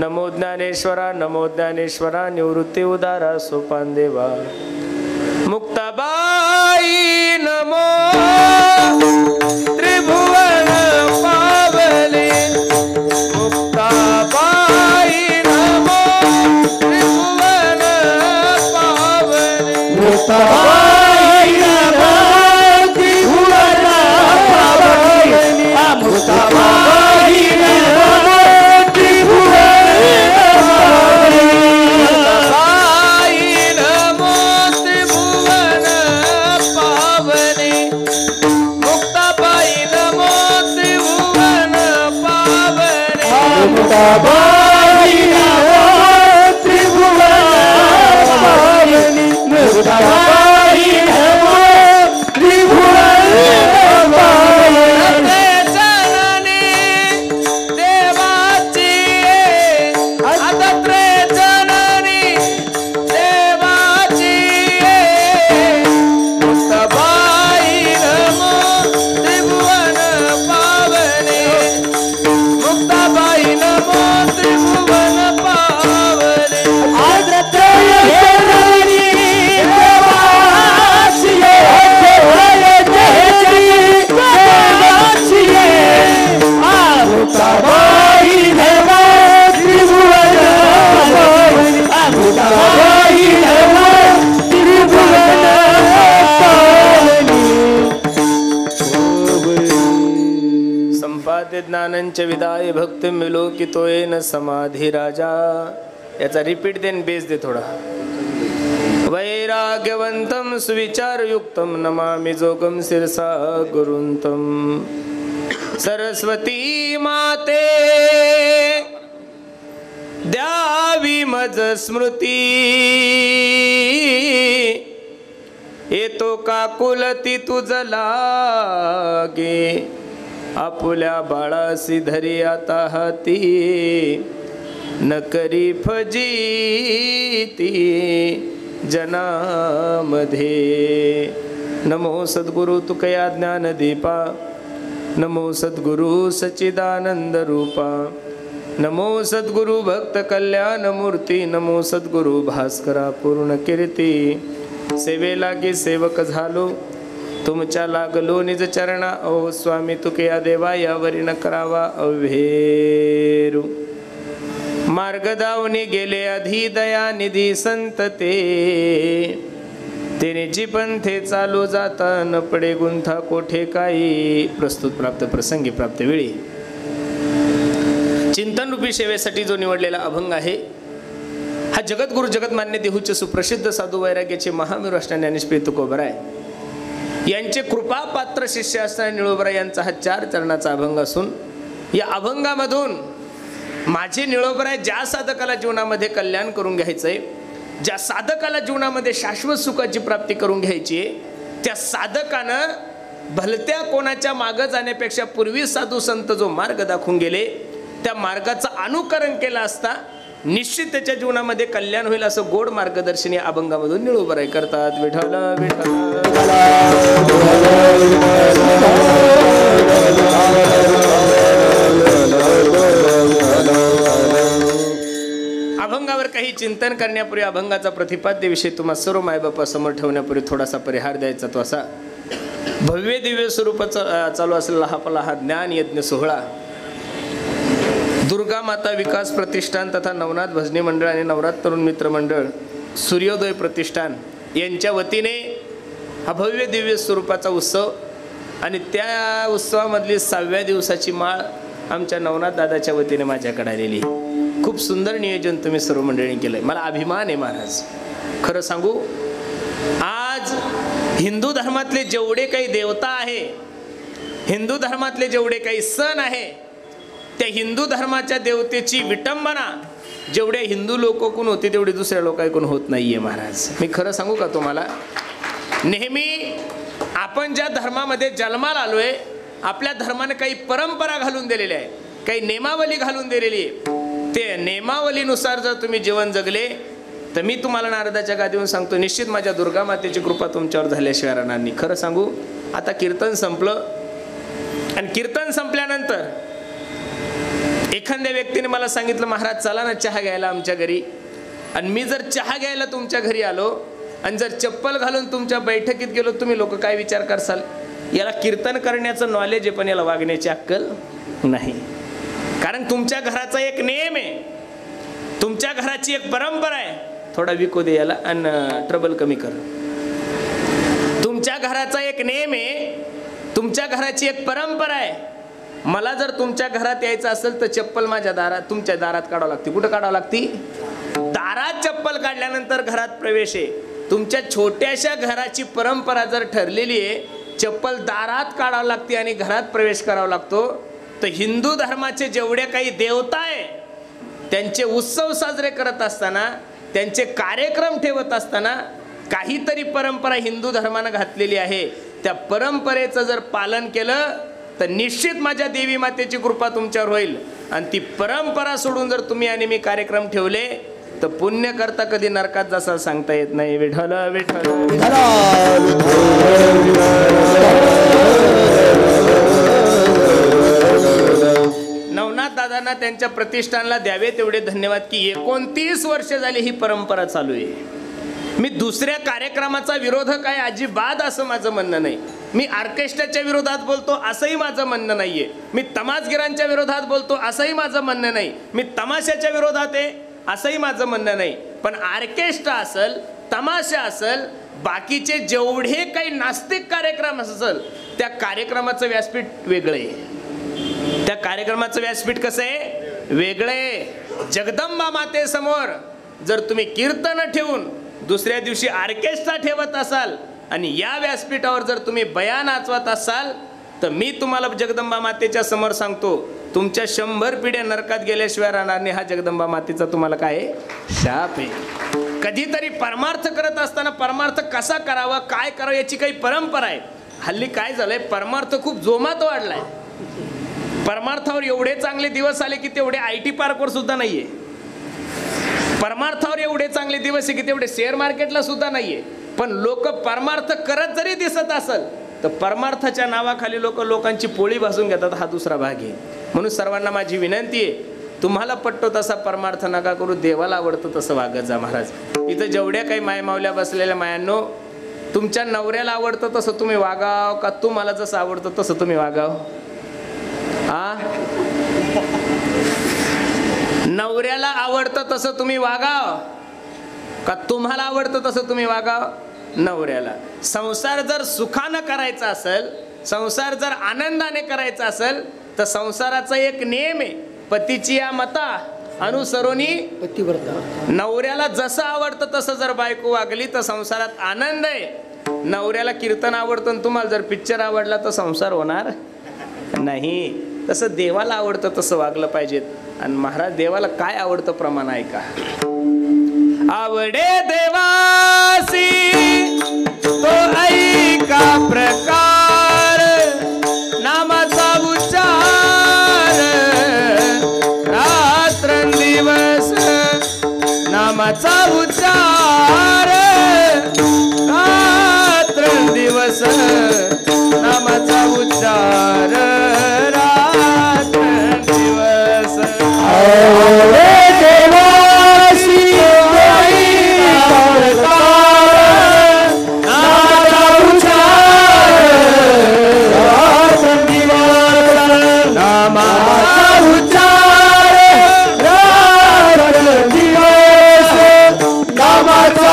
नमो ज्ञानेश्वरा नमो ज्ञानेश्वरा निवृत्ती उदारा सोपान देवा मुक्ताबाई नमो त्रिभुवन पावले मुक्ताबाई नमो त्रिभुवन पावले मुक्ताबाई नमो त्रिभुवन पावले मुक्ताबाई नमो मुक्ताबाई नमो त्रिभुवन पावनी मुक्ताबाई नमो त्रिभुवन पावनी जननी देवाची आदत्रे जननी देवाची मुक्ताबाई नमो त्रिभुवन पावनी मुक्ताबाई नमो त्रिभुवन पावले आदत्रे जननी देवाची मुक्ताबाई नमो त्रिभुवन पावनी मुक्ताबाई नमो त्रिभुवन पावनी संपाद्य ज्ञानंच विदाय भक्ति विलोकितो येन समाधी राजा याचा रिपीट देन बेस दे थोडा वैराग्यवंतम सुविचारयुक्तम नमामि जोगम शिरसा गुरुंतम सरस्वती माते द्यावी मज स्मृती येतो का कुलती तुझ लागे आपुल्या बाळासी धरी आता हाती न करी फजिती जनामध्ये नमो सद्गुरु तुकया ज्ञानदीपा नमो सद्गुरु सच्चिदानंद रूपा नमो सद्गुरु भक्त कल्याण मूर्ती नमो सद्गुरु भास्करा पूर्ण कीर्ती सेवे लागी सेवक झालो तुमच्या लागलो निज चरणा ओ स्वामी तुकया देवा यावरी न करावा अव्हेरू मार्ग दावणी गेले आधी दया निधी संत तेने जी पंथे चालू जाता न पडे गुंथा कोठे काही प्रस्तुत प्राप्त प्रसंगी प्राप्त वेळी चिंतन रूपी सेवेसाठी जो निवडलेला अभंग आहे हा जगद्गुरु जगतमान्य देहूचे सुप्रसिद्ध साधू वैराग्याचे महावीर असणारे ज्ञानेश्वर तुकोबराय यांचे कृपा पात्र शिष्य असणारे निळोबराय यांचा हा 4 चरणाचा अभंग असून या अभंगामधून माझे निळोबराय ज्या साधकाला जीवनामध्ये कल्याण करून घ्यायचंय ज्या साधकाला जीवनामध्ये शाश्वत सुखाची प्राप्ती करून घ्यायची त्या साधकानं भलत्या कोणाच्या मागे जाण्यापेक्षा पूर्वी साधू संत जो मार्ग दाखवून गेले त्या मार्गाचं अनुकरण केलं असता निश्चित त्याच्या जीवनामध्ये कल्याण होईल असं गोड मार्गदर्शन या अभंगामधून निळोबराय करतात विठ्ठल अभंगावर काही चिंतन करण्यापूर्वी अभंगाचा प्रतिपाद्य विषय तुम्हा सर्व मायबापा समोर ठेवण्यापूर्वी थोडासा परिहार द्यायचा तो असा भव्य दिव्य स्वरूपाचा चालू असलेला हा ज्ञान यज्ञ सोहळा दुर्गा माता विकास प्रतिष्ठान तथा नवनाथ भजनी मंडळ आणि नवरात तरुण मित्र मंडळ सूर्योदय प्रतिष्ठान यांच्या वतीने हा भव्य दिव्य स्वरूपाचा उत्सव आणि त्या उत्सवामधली 6व्या दिवसाची माळ आमच्या नवनाथ दादाच्या वतीने माझ्याकडे आलेली खूप सुंदर नियोजन तुम्ही सर्व मंडळींनी केलंय मला अभिमान आहे महाराज खरं सांगू आज हिंदू धर्मातले जेवढे काही देवता आहे हिंदू धर्मातले जेवढे काही सण आहे त्या हिंदू धर्माच्या देवतेची विटंबना जेवढे हिंदू लोकांकडून होती तेवढी दुसऱ्या लोकांकडून होत नाहीये महाराज मी खरं सांगू का तुम्हाला नेहमी आपण ज्या धर्मामध्ये जन्माला आलोय आपल्या धर्माने काही परंपरा घालून दिलेल्या आहे काही नियमावली घालून दिलेली आहे ते नियमावलीनुसार जर तुम्ही जीवन जगले तर मी तुम्हाला नारदाच्या गादीवरून सांगतो निश्चित माझ्या दुर्गा मातेची कृपा तुमच्यावर झाल्याशिवाय राहणार नाही खरं सांगू आता कीर्तन संपलं आणि कीर्तन संपल्यानंतर एखाद्या व्यक्तीने मला सांगितलं, महाराज चला ना चहा घ्यायला आमच्या घरी. आणि मी जर चहा घ्यायला तुमच्या घरी आलो आणि जर चप्पल घालून तुमच्या बैठकीत गेलो, तुम्ही लोक काय विचार करसाल? याला कीर्तन करण्याचं नॉलेज आहे, पण याला वागण्याची अक्कल नाही. कारण तुमच्या घराचा एक नियम आहे, तुमच्या घराची एक परंपरा आहे. थोडा विको दे याला आणि ट्रबल कमी कर. तुमच्या घराचा एक नियम आहे, तुमच्या घराची एक परंपरा आहे. मला जर तुमच्या घरात यायचं असेल तर चप्पल माझ्या दारात, तुमच्या दारात काढावं लागते. कुठं काढावं लागते? दारात चप्पल काढल्यानंतर घरात प्रवेश आहे. तुमच्या छोट्याशा घराची परंपरा जर ठरलेली आहे, चप्पल दारात काढावं लागते आणि घरात प्रवेश करावा लागतो, तर हिंदू धर्माचे जेवढे काही देवता आहे त्यांचे उत्सव साजरे करत असताना, त्यांचे कार्यक्रम ठेवत असताना काहीतरी परंपरा हिंदू धर्मानं घातलेली आहे. त्या परंपरेचं जर पालन केलं तर निश्चित माझ्या देवी मातेची कृपा तुमच्यावर होईल. आणि ती परंपरा सोडून जर तुम्ही आणि मी कार्यक्रम ठेवले तर पुण्य करता कधी नरकात जसा सांगता येत नाही. विठ्ठल विठ्ठल. नवनाथ दादांना त्यांच्या प्रतिष्ठानला द्यावे तेवढे धन्यवाद की 29 वर्ष झाली ही परंपरा चालू आहे. मी दुसऱ्या कार्यक्रमाचा विरोधक आहे अजिबात असं माझं म्हणणं नाही. मी ऑर्केस्ट्राच्या विरोधात बोलतो असंही माझं म्हणणं नाहीये. मी तमासगिरांच्या विरोधात बोलतो असंही माझं म्हणणं नाही. मी तमाशाच्या विरोधात आहे असंही माझं म्हणणं नाही. पण ऑर्केस्ट्रा असेल, तमाशा असेल, बाकीचे जेवढे काही नास्तिक कार्यक्रम असेल, त्या कार्यक्रमाचं व्यासपीठ वेगळं आहे. त्या कार्यक्रमाचं व्यासपीठ कसं आहे? वेगळं आहे. जगदंबा मातेसमोर जर तुम्ही कीर्तन ठेवून दुसऱ्या दिवशी ऑर्केस्ट्रा ठेवत असाल आणि या व्यासपीठावर जर तुम्ही बयान वाचवत असाल तर मी तुम्हाला जगदंबा मातेच्या समोर सांगतो, तुमच्या 100 पिढ्या नरकात गेल्याशिवाय राहणार नाही. हा जगदंबा मातेचा तुम्हाला काय शाप आहे. कधीतरी परमार्थ करत असताना परमार्थ कसा करावा, काय करावं याची काही परंपरा आहे. हल्ली काय झालंय, परमार्थ खूप जोमात वाढलाय. परमार्थावर एवढे चांगले दिवस आले की तेवढे IT पार्कवर सुद्धा नाहीये. परमार्थावर एवढे चांगले दिवस आहे की तेवढे शेअर मार्केटला सुद्धा नाहीये. पण लोक परमार्थ करत जरी दिसत असेल तर परमार्थाच्या नावाखाली लोकांची पोळी भाजून घेतात. हा दुसरा भाग आहे. म्हणून सर्वांना माझी विनंती आहे, तुम्हाला पटतो तसा परमार्थ नका करू, देवाला आवडतं तसं वागत जा. महाराज इथं जेवढ्या काही मायमावल्या बसलेल्या मायांनो, तुमच्या नवऱ्याला आवडतं तसं तुम्ही वागाव का तुम्हाला जसं आवडतं तसं तुम्ही वागाव? नवऱ्याला आवडतं तसं तुम्ही वागाव का तुम्हाला आवडतं तसं तुम्ही वागाव? नवऱ्याला. संसार जर सुखानं करायचा असेल, संसार जर आनंदाने करायचा असेल तर संसाराचा एक नियम आहे, पतीची या मता अनुसरोनी पतिव्रता. नवऱ्याला जसं आवडतं तसं जर बायको वागली तर संसारात आनंद आहे. नवऱ्याला कीर्तन आवडतं आणि तुम्हाला जर पिक्चर आवडला तर संसार होणार नाही. तसं देवाला आवडतं तसं वागलं पाहिजेत. आणि महाराज देवाला काय आवडतं प्रमाण आहे का? आवडे देवासी तो ऐका प्रकार, नामाचा उच्चार रात्रंदिवस, नामाचा उच्चार रात्रंदिवस, नामाचा उच्चार रात्रंदिवस. आवडे देवासी नामाचा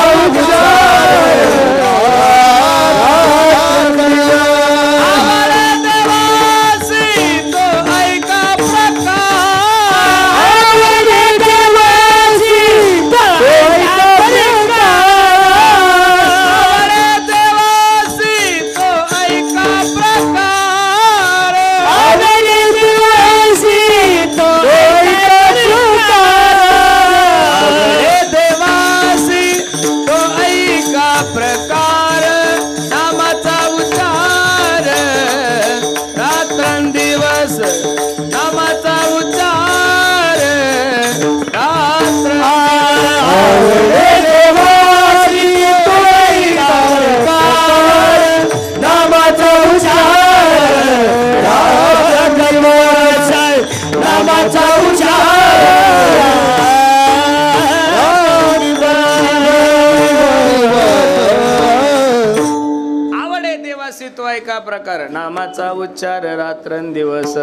नामाचा उच्चार रात्रंदिवस.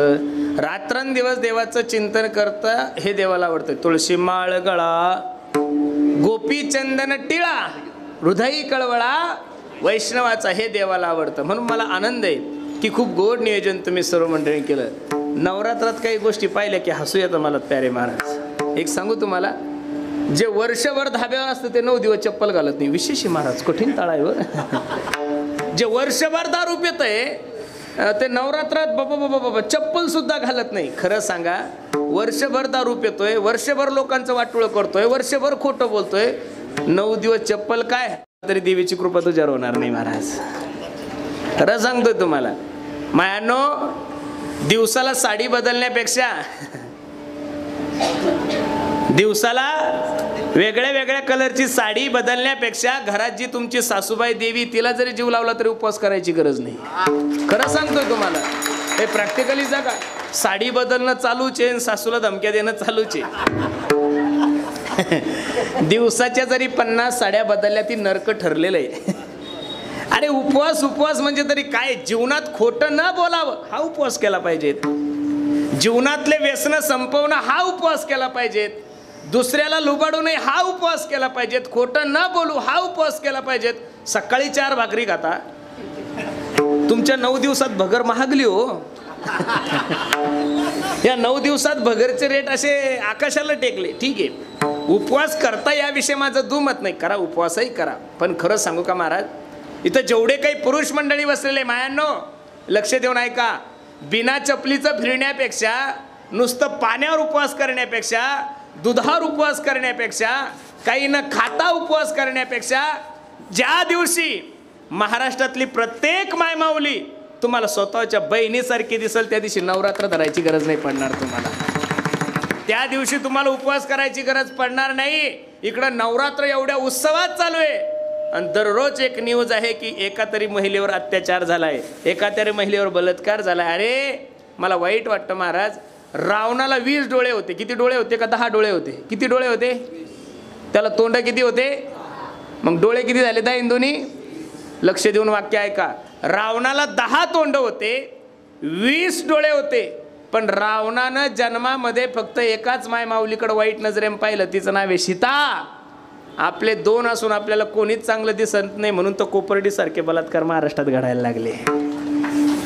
रात्रंदिवस देवाचं चिंतन करता हे देवाला आवडतं. तुळशी माळ गळा, गोपी चंदन टिळा, हृदयी कळवळा वैष्णवाचा, हे देवाला आवडतं. म्हणून मला आनंद आहे की खूप गोड नियोजन तुम्ही सर्व मंडळी केलं. नवरात्रात काही गोष्टी पाहिल्या की हसू येतं मला प्यारे महाराज. एक सांगू तुम्हाला, जे वर्षभर धाब्यावर असतं ते 9 दिवस चप्पल घालत नाही. विशेष महाराज कठीण ताळायवर. जे वर्षभर दारू पितंय ते नवरात्रात बाबा बाबा बाबा चप्पल सुद्धा घालत नाही. खरं सांगा, वर्षभर दारू पितोय, वर्षभर लोकांचं वाटोळं करतोय, वर्षभर खोटं बोलतोय, 9 दिवस चप्पल काय तरी देवीची कृपा तुझ्यावर होणार नाही महाराज. खरं सांगतोय तुम्हाला. मायानो, दिवसाला साडी बदलण्यापेक्षा, दिवसाला वेगळ्या वेगळ्या कलरची साडी बदलण्यापेक्षा घरात जी तुमची सासूबाई देवी तिला जरी जीव लावला तरी उपवास करायची गरज नाही. खरं सांगतोय तुम्हाला, हे प्रॅक्टिकली जागा. साडी बदलणं चालूच आहे, सासूला धमक्या देणं चालूच आहे. दिवसाच्या जरी 50 साड्या बदलल्या ती नरक ठरलेलं आहे. अरे उपवास उपवास म्हणजे तरी काय? जीवनात खोटं न बोलावं हा उपवास केला पाहिजे. जीवनातले व्यसन संपवणं हा उपवास केला पाहिजे. दुसऱ्याला लुबाडू नये हा उपवास केला पाहिजेत. खोटं न बोलू हा उपवास केला पाहिजेत. सकाळी 4 भाकरी खाता. तुमच्या 9 दिवसात भगर महागली हो. या 9 दिवसात भगरचे रेट असे आकाशाला टेकले. ठीक आहे, उपवास करता याविषयी माझं दुमत नाही. करा, उपवासही करा. पण खरं सांगू का महाराज, इथं जेवढे काही पुरुष मंडळी बसलेले मायांनो, लक्ष देऊन ऐका. बिना चपलीचं फिरण्यापेक्षा, नुसतं पाण्यावर उपवास करण्यापेक्षा, दुधावर उपवास करण्यापेक्षा, काही न खाता उपवास करण्यापेक्षा, ज्या दिवशी महाराष्ट्रातली प्रत्येक मायमाऊली तुम्हाला स्वतःच्या बहिणीसारखी दिसेल त्या दिवशी नवरात्र धरायची गरज नाही पडणार तुम्हाला. त्या दिवशी तुम्हाला उपवास करायची गरज पडणार नाही. इकडं नवरात्र एवढ्या उत्सवात चालू आहे आणि दररोज एक न्यूज आहे की एका तरी महिलेवर अत्याचार झालाय, एका तरी महिलेवर बलात्कार झालाय. अरे मला वाईट वाटतं महाराज. रावणाला 20 डोळे होते. किती डोळे होते? का 10 डोळे होते? किती डोळे होते? त्याला तोंड किती होते? मग डोळे किती झाले? 10 इंदोनी. लक्ष देऊन वाक्य ऐका. रावणाला 10 तोंड होते, 20 डोळे होते. पण रावणानं जन्मामध्ये फक्त एकाच माय माऊलीकडे वाईट नजरेने पाहिलं, तिचं नाव आहे सीता. आपले 2 असून आपल्याला कोणीच चांगलं दिसत नाही म्हणून तर कोपर्डीसारखे बलात्कार महाराष्ट्रात घडायला लागले.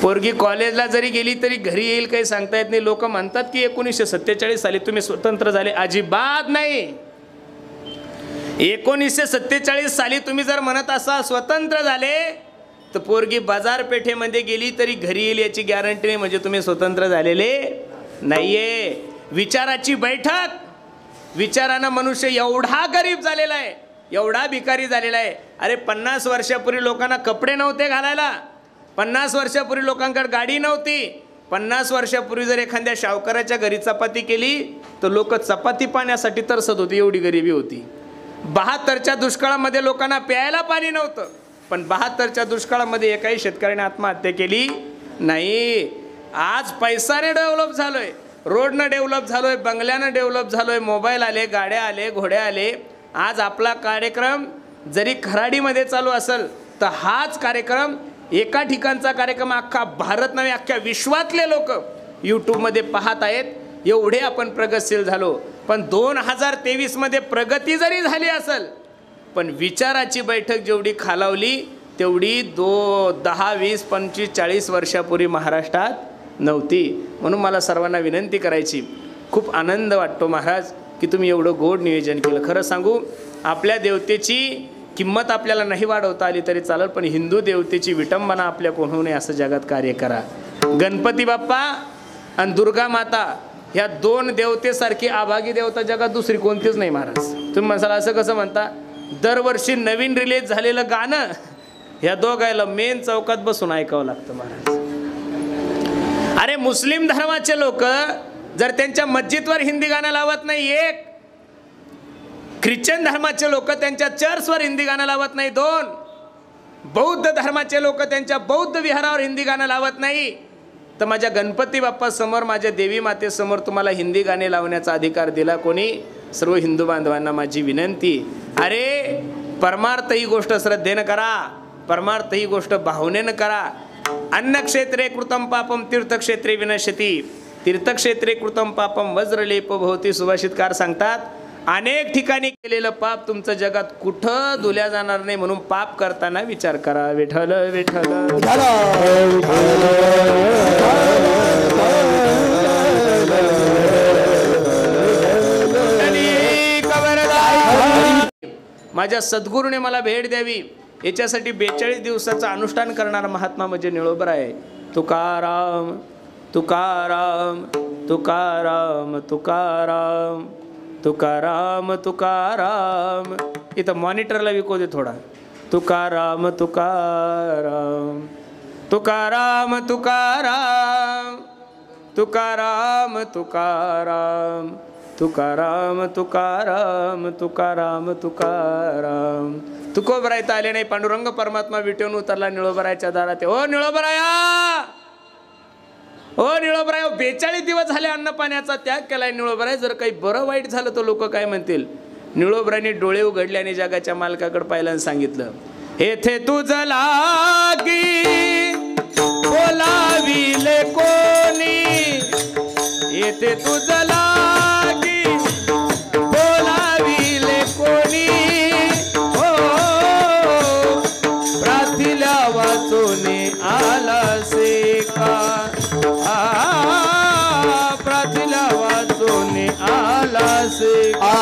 पोरगी कॉलेजला जरी गेली तरी घरी येईल काही सांगता येत नाही. लोक म्हणतात की 1947 साली तुम्ही स्वतंत्र झाले. अजिबात नाही. 1947 साली तुम्ही जर म्हणत असा स्वतंत्र झाले तर पोरगी बाजारपेठेमध्ये गेली तरी घरी येईल याची गॅरंटी नाही, म्हणजे तुम्ही स्वतंत्र झालेले नाहीये. विचाराची बैठक. विचारानं मनुष्य एवढा गरीब झालेला आहे, एवढा भिकारी झालेला आहे. अरे 50 वर्षापूर्वी लोकांना कपडे नव्हते घालायला, 50 वर्षापूर्वी लोकांकडे गाडी नव्हती. 50 वर्षापूर्वी जर एखाद्या शावकाराच्या घरी चपाती केली तर लोक चपाती पाण्यासाठी तरसत होती, एवढी गरिबी होती. 72च्या दुष्काळामध्ये लोकांना प्यायला पाणी नव्हतं, पण 72च्या दुष्काळामध्ये एकाही शेतकऱ्याने आत्महत्या केली नाही. आज पैसाने डेव्हलप झालोय, रोडनं डेव्हलप झालोय, बंगल्यानं डेव्हलप झालोय, मोबाईल आले, गाड्या आले, घोड्या आले. आज आपला कार्यक्रम जरी खराडीमध्ये चालू असेल तर हाच कार्यक्रम एका ठिकाणचा कार्यक्रम अख्खा भारत नव्हे अख्ख्या विश्वातले लोक यूट्यूबमध्ये पाहत आहेत. एवढे आपण प्रगतशील झालो. पण 2023 मध्ये प्रगती जरी झाली असेल पण विचाराची बैठक जेवढी खालावली तेवढी 10, 20, 25, 40 वर्षापूर्वी महाराष्ट्रात नव्हती. म्हणून मला सर्वांना विनंती करायची, खूप आनंद वाटतो महाराज की तुम्ही एवढं गोड नियोजन केलं. खरं सांगू, आपल्या देवतेची किंमत आपल्याला नाही वाढवता आली तरी चालेल, पण हिंदू देवतेची विटंबना आपल्या कोण होऊ नये असं जगात कार्य करा. गणपती बाप्पा आणि दुर्गा माता ह्या 2 देवतेसारखी आभागी देवता जगात दुसरी कोणतीच नाही महाराज. तुम्ही म्हणसाल असं कसं म्हणता? दरवर्षी नवीन रिलीज झालेलं गाणं ह्या दोघायला मेन चौकात बसून ऐकावं लागतं महाराज. अरे मुस्लिम धर्माचे लोक जर त्यांच्या मस्जिदवर हिंदी गाणं लावत नाही 1, ख्रिश्चन धर्माचे लोक त्यांच्या चर्चवर हिंदी गाणं लावत नाही 2, बौद्ध धर्माचे लोक त्यांच्या बौद्ध विहारावर हिंदी गाणं लावत नाही, तर माझ्या गणपती बाप्पा समोर, माझ्या देवी मातेसमोर तुम्हाला हिंदी गाणे लावण्याचा अधिकार दिला कोणी? सर्व हिंदू बांधवांना माझी विनंती. अरे परमार्थ ही गोष्ट श्रद्धेनं करा, परमार्थ ही गोष्ट भावनेनं करा. अन्नक्षेत्रे कृतं पापम तीर्थक्षेत्रे विनश्यती, तीर्थक्षेत्रे कृतं पापम वज्रलेप भवती. सुभाषितकार सांगतात अनेक ठिकाणी केलेलं पाप तुमचं जगात कुठं धुल्या जाणार नाही, म्हणून पाप करताना विचार करा. विठ्ठल विठ्ठल माझ्या सद्गुरूने मला भेट द्यावी याच्यासाठी 42 दिवसाचं अनुष्ठान करणारा महात्मा म्हणजे निळोबा आहे. तुकाराम तुकाराम तुकाराम तुकाराम तुकाराम तुकाराम. इथं मॉनिटरला विकू दे थोडा. तुकाराम तुकाराम तुकाराम तुकाराम तुकाराम तुकाराम तुकाराम तुकाराम तुकाराम तुकाराम. तुकोबरायता आले नाही, पांडुरंग परमात्मा विटेवून उतरला निळोबरायच्या दारात. ओ निळोबराया, ओ निळोबराय, 42 दिवस झाले अन्न पाण्याचा त्याग केलाय निळोबराय. जर काही बरं वाईट झालं तर लोक काय म्हणतील. निळोबराने डोळे उघडले आणि जगाच्या मालकाकडे पाहिलं आणि सांगितलं, येथे तुझं लागी बोलाविले कोणी, येथे तुझं लागी बोलाविले कोणी. हो प्राथिल्या वाचोने आला से का, प्राथिल्या वाचोने आला से का.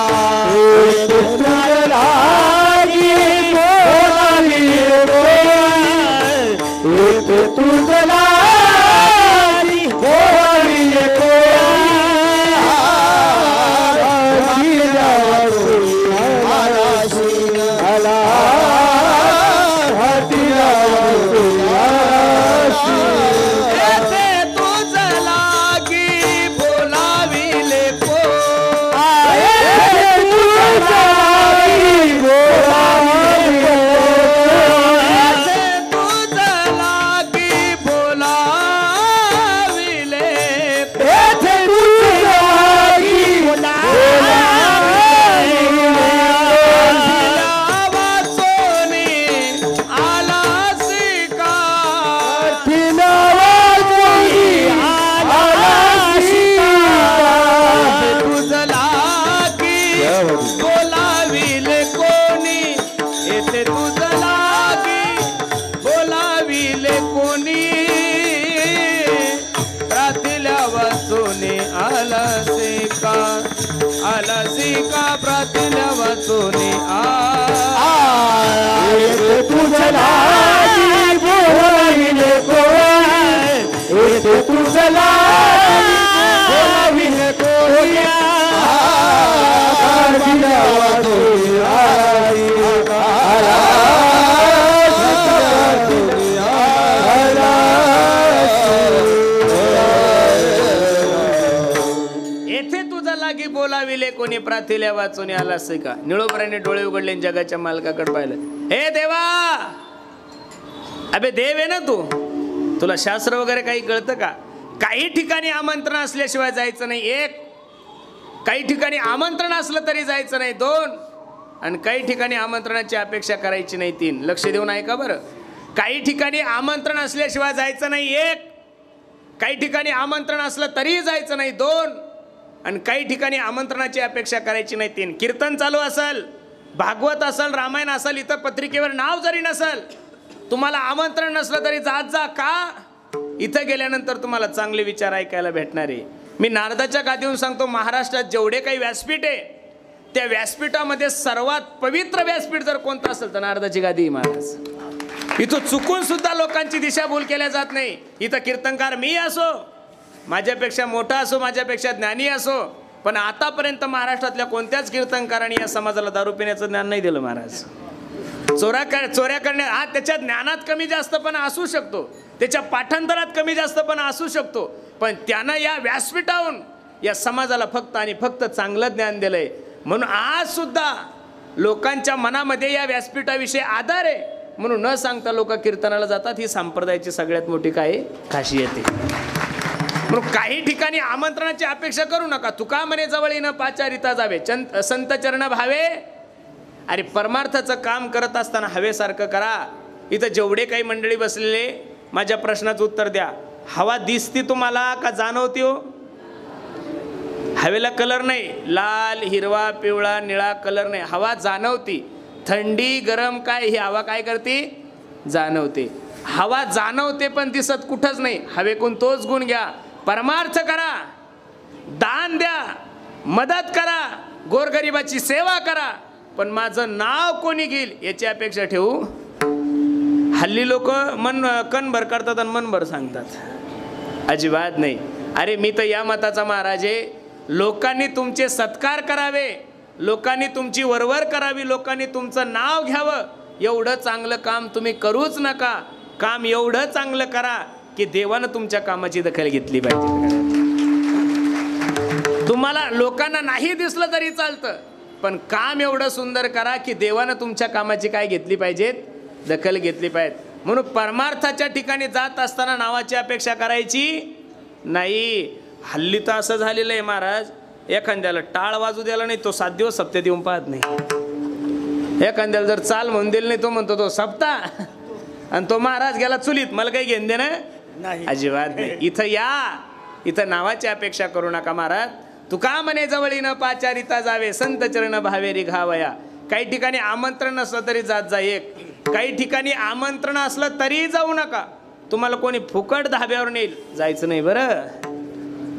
बोलाविले कोणी प्राथिल्या वाचून आला असे का. निळोबराने डोळे उघडले जगाच्या मालकाकडे पाहिलं. हे देवा, अबे देव आहे ना तू, तुला शास्त्र वगैरे काही कळतं का. काही ठिकाणी आमंत्रण असल्याशिवाय जायचं नाही 1, काही ठिकाणी आमंत्रण असलं तरी जायचं नाही 2, आणि काही ठिकाणी आमंत्रणाची अपेक्षा करायची नाही 3. लक्ष देऊन ऐका बरं. काही ठिकाणी आमंत्रण असल्याशिवाय जायचं नाही 1, काही ठिकाणी आमंत्रण असलं तरी जायचं नाही 2, आणि काही ठिकाणी आमंत्रणाची अपेक्षा करायची नाही 3. कीर्तन चालू असेल, भागवत असेल, रामायण असेल, इतर पत्रिकेवर नाव जरी नसेल, तुम्हाला आमंत्रण नसलं तरी जात जा. का? इथं गेल्यानंतर तुम्हाला चांगले विचार ऐकायला भेटणार आहे. मी नारदाच्या गादीवरून सांगतो, महाराष्ट्रात जेवढे काही व्यासपीठ आहे त्या व्यासपीठामध्ये सर्वात पवित्र व्यासपीठ जर कोणतं असेल तर नारदाची गादी महाराज. इथं चुकून सुद्धा लोकांची दिशाभूल केल्या जात नाही. इथं कीर्तनकार मी असो, माझ्यापेक्षा मोठा असो, माझ्यापेक्षा ज्ञानी असो, पण आतापर्यंत महाराष्ट्रातल्या कोणत्याच कीर्तनकारांनी या समाजाला दारू पिण्याचं ज्ञान नाही दिलं महाराज. चोऱ्या करण्यात, हा त्याच्या ज्ञानात कमी जास्तपणा असू शकतो, त्याच्या पाठांतरात कमी जास्तपणा असू शकतो, पण त्यानं या व्यासपीठावरून या समाजाला फक्त आणि फक्त चांगलं ज्ञान दिलंय. म्हणून आज सुद्धा लोकांच्या मनामध्ये या व्यासपीठाविषयी आदर आहे, म्हणून न सांगता लोक कीर्तनाला जातात. ही संप्रदायाची सगळ्यात मोठी काय खासियत आहे. म्हणून काही ठिकाणी आमंत्रणाची अपेक्षा करू नका. तुका म्हणे जवळ येणं पाचारिता जावे, संत चरण भावे. अरे परमार्थाचं काम करत असताना हवेसारखं करा. इथं जेवढे काही मंडळी बसलेले माझ्या प्रश्नाचं उत्तर द्या. हवा दिसती तुम्हाला का जाणवती हो? हवेला कलर नाही, लाल हिरवा पिवळा निळा कलर नाही, हवा जाणवती. थंडी गरम काय ही हवा काय करते? जाणवते. हवा जाणवते पण दिसत कुठंच नाही. हवेकून तोच गुण घ्या. परमार्थ करा, दान द्या, मदत करा, गोरगरिबाची सेवा करा, पण माझं नाव कोणी घेईल याची अपेक्षा ठेवू. हल्ली लोक कणभर करतात आणि मनभर सांगतात. अजिबात नाही. अरे मी तर या मताचा महाराज आहे, लोकांनी तुमचे सत्कार करावे, लोकांनी तुमची वरवर करावी, लोकांनी तुमचं नाव घ्यावं, एवढं चांगलं काम तुम्ही करूच नका. काम एवढं चांगलं करा की देवानं तुमच्या कामाची दखल घेतली पाहिजे. तुम्हाला लोकांना नाही दिसलं तरी चालतं, पण काम एवढं सुंदर करा की देवानं तुमच्या कामाची काय घेतली पाहिजेत? दखल घेतली पाहिजे. म्हणून परमार्थाच्या ठिकाणी जात असताना नावाची अपेक्षा करायची नाही. हल्ली तर असं झालेलं आहे महाराज, एखाद्याला टाळ वाजू द्यायला नाही तो 7 दिवस सप्त्यात येऊन पाहत नाही. एखाद्याला जर चाल म्हणून दिलं नाही तो म्हणतो तो सप्ता, आणि तो महाराज गेला चुलीत, मला काही घेणं देणं नाही. अजिबात नाही. इथं या, इथं नावाची अपेक्षा करू नका महाराज. तुका म्हणे जवळी न पाचारिता जावे, संत चरण भावेरी घावया. काही ठिकाणी आमंत्रण नसलं तरी जात जा एक, काही ठिकाणी आमंत्रण असलं तरी जाऊ नका. तुम्हाला कोणी फुकट धाब्यावर नेईल जायचं नाही बरं.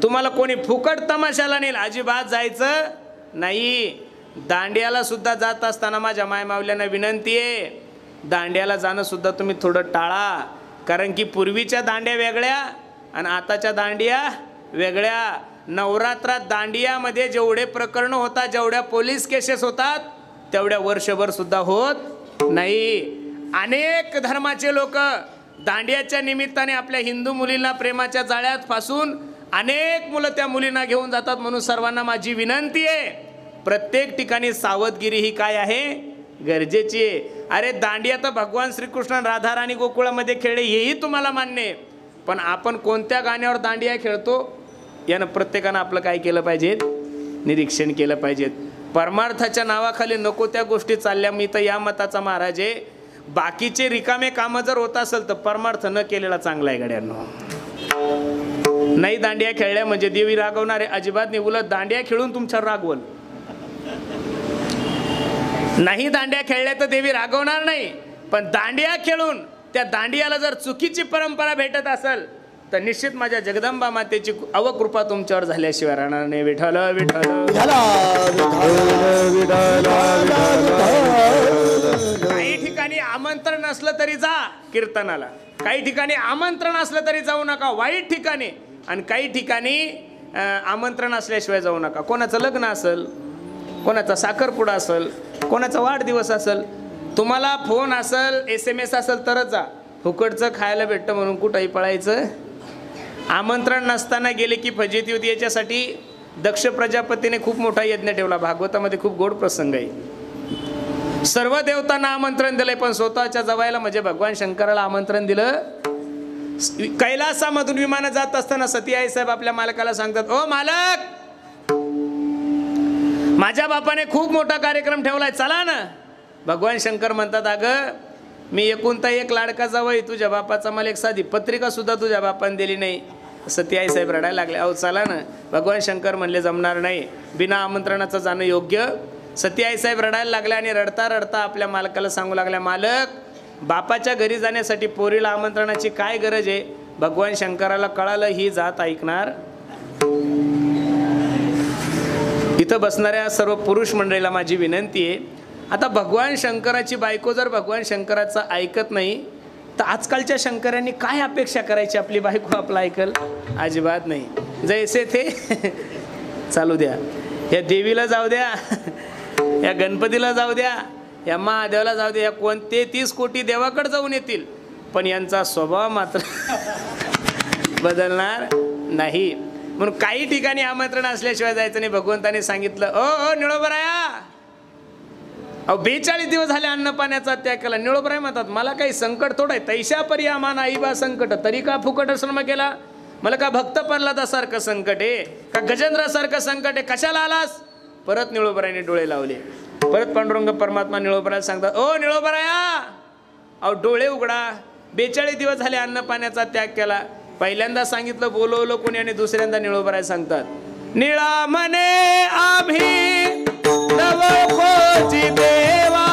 तुम्हाला कोणी फुकट तमाशाला नेईल अजिबात जायचं नाही. दांडियाला सुद्धा जात असताना माझ्या मायमावल्यांना विनंती आहे, दांड्याला जाणं सुद्धा तुम्ही थोडं टाळा. कारण की पूर्वीच्या दांड्या वेगळ्या आणि आताच्या दांडिया वेगळ्या. नवरात्रात दांडियामध्ये जेवढे प्रकरण होतात, जेवढ्या पोलीस केसेस होतात, तेवढ्या वर्षभर सुद्धा होत नाही. अनेक धर्माचे लोक दांडियाच्या निमित्ताने आपल्या हिंदू मुलींना प्रेमाच्या जाळ्यात फासून अनेक मुलं त्या मुलींना घेऊन जातात. म्हणून सर्वांना माझी विनंती आहे, प्रत्येक ठिकाणी सावधगिरी ही काय आहे? गरजेची आहे. अरे दांडिया तर भगवान श्रीकृष्ण राधाराणी गोकुळामध्ये खेळले हेही तुम्हाला मान्य आहे, पण आपण कोणत्या गाण्यावर दांडिया खेळतो यानं प्रत्येकानं आपलं काय केलं पाहिजे? निरीक्षण केलं पाहिजे. परमार्थाच्या नावाखाली नको त्या गोष्टी चालल्या. मी तर या मताचा महाराज आहे, बाकीचे रिकामे कामं जर होत असेल तर परमार्थ न केलेला चांगला आहे गड्यांनो. नाही दांडिया खेळल्या म्हणजे देवी रागवणार आहे अजिबात नाही. उलट दांडिया खेळून तुमच्यावर रागवल. नाही दांडिया खेळल्या तर देवी रागवणार नाही, पण दांडिया खेळून त्या दांडियाला जर चुकीची परंपरा भेटत असेल तर निश्चित माझ्या जगदंबा मातेची अवकृपा तुमच्यावर झाल्याशिवाय राहणार नाही. विठ्ठल विठ्ठल. काही ठिकाणी आमंत्रण असलं तरी जा कीर्तनाला, काही ठिकाणी आमंत्रण असलं तरी जाऊ नका वाईट ठिकाणी, आणि काही ठिकाणी आमंत्रण असल्याशिवाय जाऊ नका. कोणाचं लग्न असेल, कोणाचा साखरपुडा असेल, कोणाचा वाढदिवस असेल, तुम्हाला फोन असेल SMS असेल तरच जा. फुकटचं खायला भेटतं म्हणून कुठंही पळायचं. आमंत्रण नसताना गेले की फजिती होती. याच्यासाठी दक्ष प्रजापतीने खूप मोठा यज्ञ ठेवला. भागवतामध्ये खूप गोड प्रसंग आहे. सर्व देवतांना आमंत्रण दिलंय, पण स्वतःच्या जवायला म्हणजे भगवान शंकराला आमंत्रण दिलं. कैलासामधून विमानं जात असताना सती आई साहेब आपल्या मालकाला सांगतात, ओ मालक, माझ्या बापाने खूप मोठा कार्यक्रम ठेवलाय, चला ना. भगवान शंकर म्हणतात, अगं मी एकुलता एक लाडका जावई, तुझ्या बापाचा मला एक साधी पत्रिका सुद्धा तुझ्या बापाने दिली नाही. सती आई साहेब रडायला लागले. अहो चला ना. भगवान शंकर म्हणले जमणार नाही, बिना आमंत्रणाचं जाणं योग्य. सती आई साहेब रडायला लागल्या आणि रडता रडता आपल्या मालकाला सांगू लागल्या, मालक, बापाच्या घरी जाण्यासाठी पोरीला आमंत्रणाची काय गरज आहे? भगवान शंकराला कळालं ही जात ऐकणार. इथं बसणाऱ्या सर्व पुरुष मंडळीला माझी विनंती आहे, आता भगवान शंकराची बायको जर भगवान शंकराचं ऐकत नाही तर आजकालच्या शंकरांनी काय अपेक्षा करायची आपली बायको आपलं ऐकल? अजिबात नाही. जैसे थे चालू द्या, या देवीला जाऊ द्या, या गणपतीला जाऊ द्या, या महादेवाला जाऊ द्या, या कोणते 30 कोटी देवाकडे जाऊन येतील, पण यांचा स्वभाव मात्र बदलणार नाही. म्हणून काही ठिकाणी आमंत्रण असल्याशिवाय जायचं नाही. भगवंताने सांगितलं, ओ निळोबराया, अहो 42 दिवस झाले अन्न पाण्याचा त्याग केला. निळोबराय म्हणतात, मला काही संकट थोडं आहे, तैशा परी आमान आई बा संकट, तरी का फुकट श्रम केला? मला का भक्त प्रल्हादासारखं संकट आहे, का गजेंद्रासारखं संकट आहे, कशाला आलास? परत निळोबरायने डोळे लावले. परत पांडुरंग परमात्मा निळोबरायला सांगतात, ओ निळोबराया, अहो डोळे उघडा. 42 दिवस झाले अन्न पाण्याचा त्याग केला. पहिल्यांदा सांगितलं बोलवलं कोणी आणि दुसऱ्यांदा निळोबराय सांगतात, निळा म्हणे आम्ही नवखोची देवा,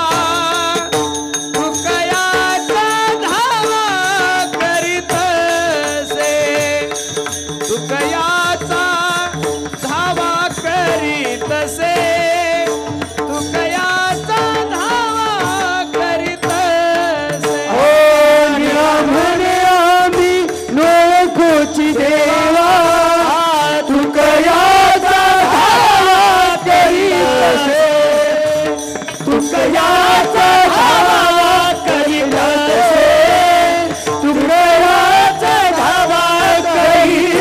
तुकयाचा धावा करीतसे, तुकयाचा धावा करीतसे, तुकयाचा धावा करीतसे. हो निळा म्हणे आम्ही नवखोची देवा, तुकयाचा धावा करीतसे, तुकयाचा धावा करीतसे, तुकयाचा धावा करीतसे.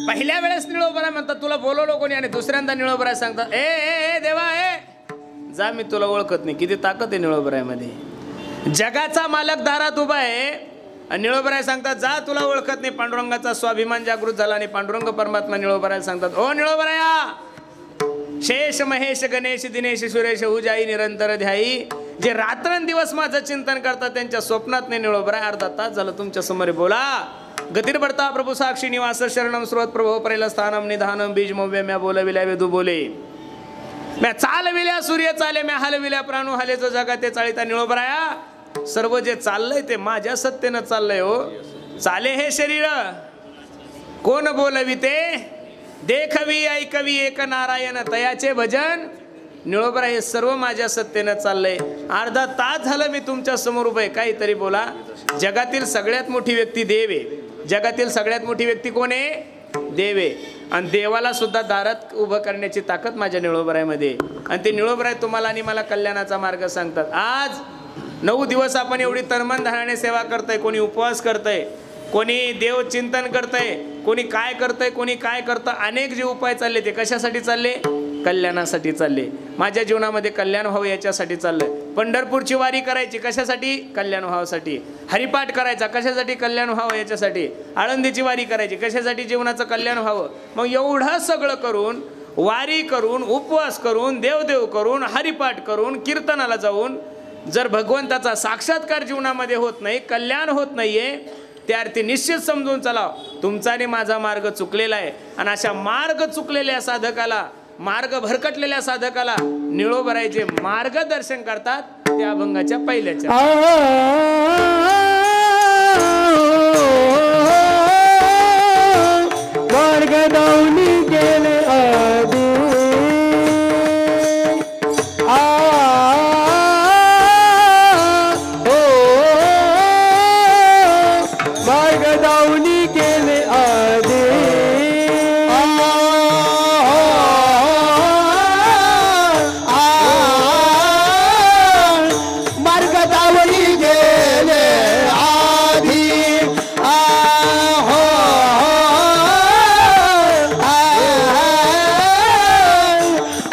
पहिल्या वेळेस निळोबराय म्हणतात तुला बोलवलं कोणी आणि दुसऱ्यांदा निळोबराय सांगतात, ए देवा जा, मी तुला ओळखत नाही. किती ताकद आहे निळोबरायमध्ये. जगाचा मालक दारात उभा आहे आणि निळोबराय सांगतात जा, तुला ओळखत नाही. पांडुरंगाचा स्वाभिमान जागृत झाला आणि पांडुरंग परमात्मा निळोबराय सांगतात, ओ निळोबराया, शेष महेश गणेश दिनेश सुरेश उजाई निरंतर ध्याई, जे रात्रंदिवस माझं चिंतन करतात त्यांच्या स्वप्नात नाही निळोबराय. अर्धा तास झालं तुमच्या समोर बोला. गतीर बढता प्रभू साक्षी निवास शरणम स्रोत प्रभो परेल स्थानम निधानम बीज मव्य म्या बोलविल्या वेदू बोले, म्या चालविल्या सूर्य चाले, म्या हलविल्या प्राणू हले, जो जगा ते चालिता. निळोबराया, सर्व जे चाललंय ते माझ्या सत्तेनं चाललंय. हो चाले हे शरीर कोण बोलवी ते, देखवी ऐकवी एक नारायण तयाचे भजन. निळोबराय, हे सर्व माझ्या सत्तेनं चाललंय. अर्धा तास झालं मी तुमच्या समोर उभे, काहीतरी बोला. जगातील सगळ्यात मोठी व्यक्ती देव आहे. जगातील सगळ्यात मोठी व्यक्ती कोण आहे? देव आहे. आणि देवाला सुद्धा दारात उभं करण्याची ताकद माझ्या निळोबरायमध्ये. आणि ते निळोबराय तुम्हाला आणि मला कल्याणाचा मार्ग सांगतात. आज 9 दिवस आपण एवढी तनमन धनाने सेवा करतोय. कोणी उपवास करतंय, कोणी देव चिंतन करतंय, कोणी काय करतंय, कोणी काय करतं. अनेक जे उपाय चालले ते कशासाठी चालले? कल्याणासाठी चालले. माझ्या जीवनामध्ये कल्याण व्हावं याच्यासाठी चाललंय. पंढरपूरची वारी करायची कशासाठी? कल्याण व्हावासाठी. हरिपाठ करायचा कशासाठी? कल्याण व्हावं याच्यासाठी. आळंदीची वारी करायची कशासाठी? जीवनाचं कल्याण व्हावं. मग एवढं सगळं करून, वारी करून, उपवास करून, देवदेव करून, हरिपाठ करून, कीर्तनाला जाऊन जर भगवंताचा साक्षात्कार जीवनामध्ये होत नाही, कल्याण होत नाहीये, त्या अर्थी निश्चित समजून चला तुमचा आणि माझा मार्ग चुकलेला आहे. आणि अशा मार्ग चुकलेल्या साधकाला, मार्ग भरकटलेल्या साधकाला निळोबरायचे मार्गदर्शन करतात. त्या अभंगाच्या पहिल्याच्या मार्ग दावणी गेले आधी, मार्ग दावणी गेले आधी, मार्ग दावणी गेले आधी,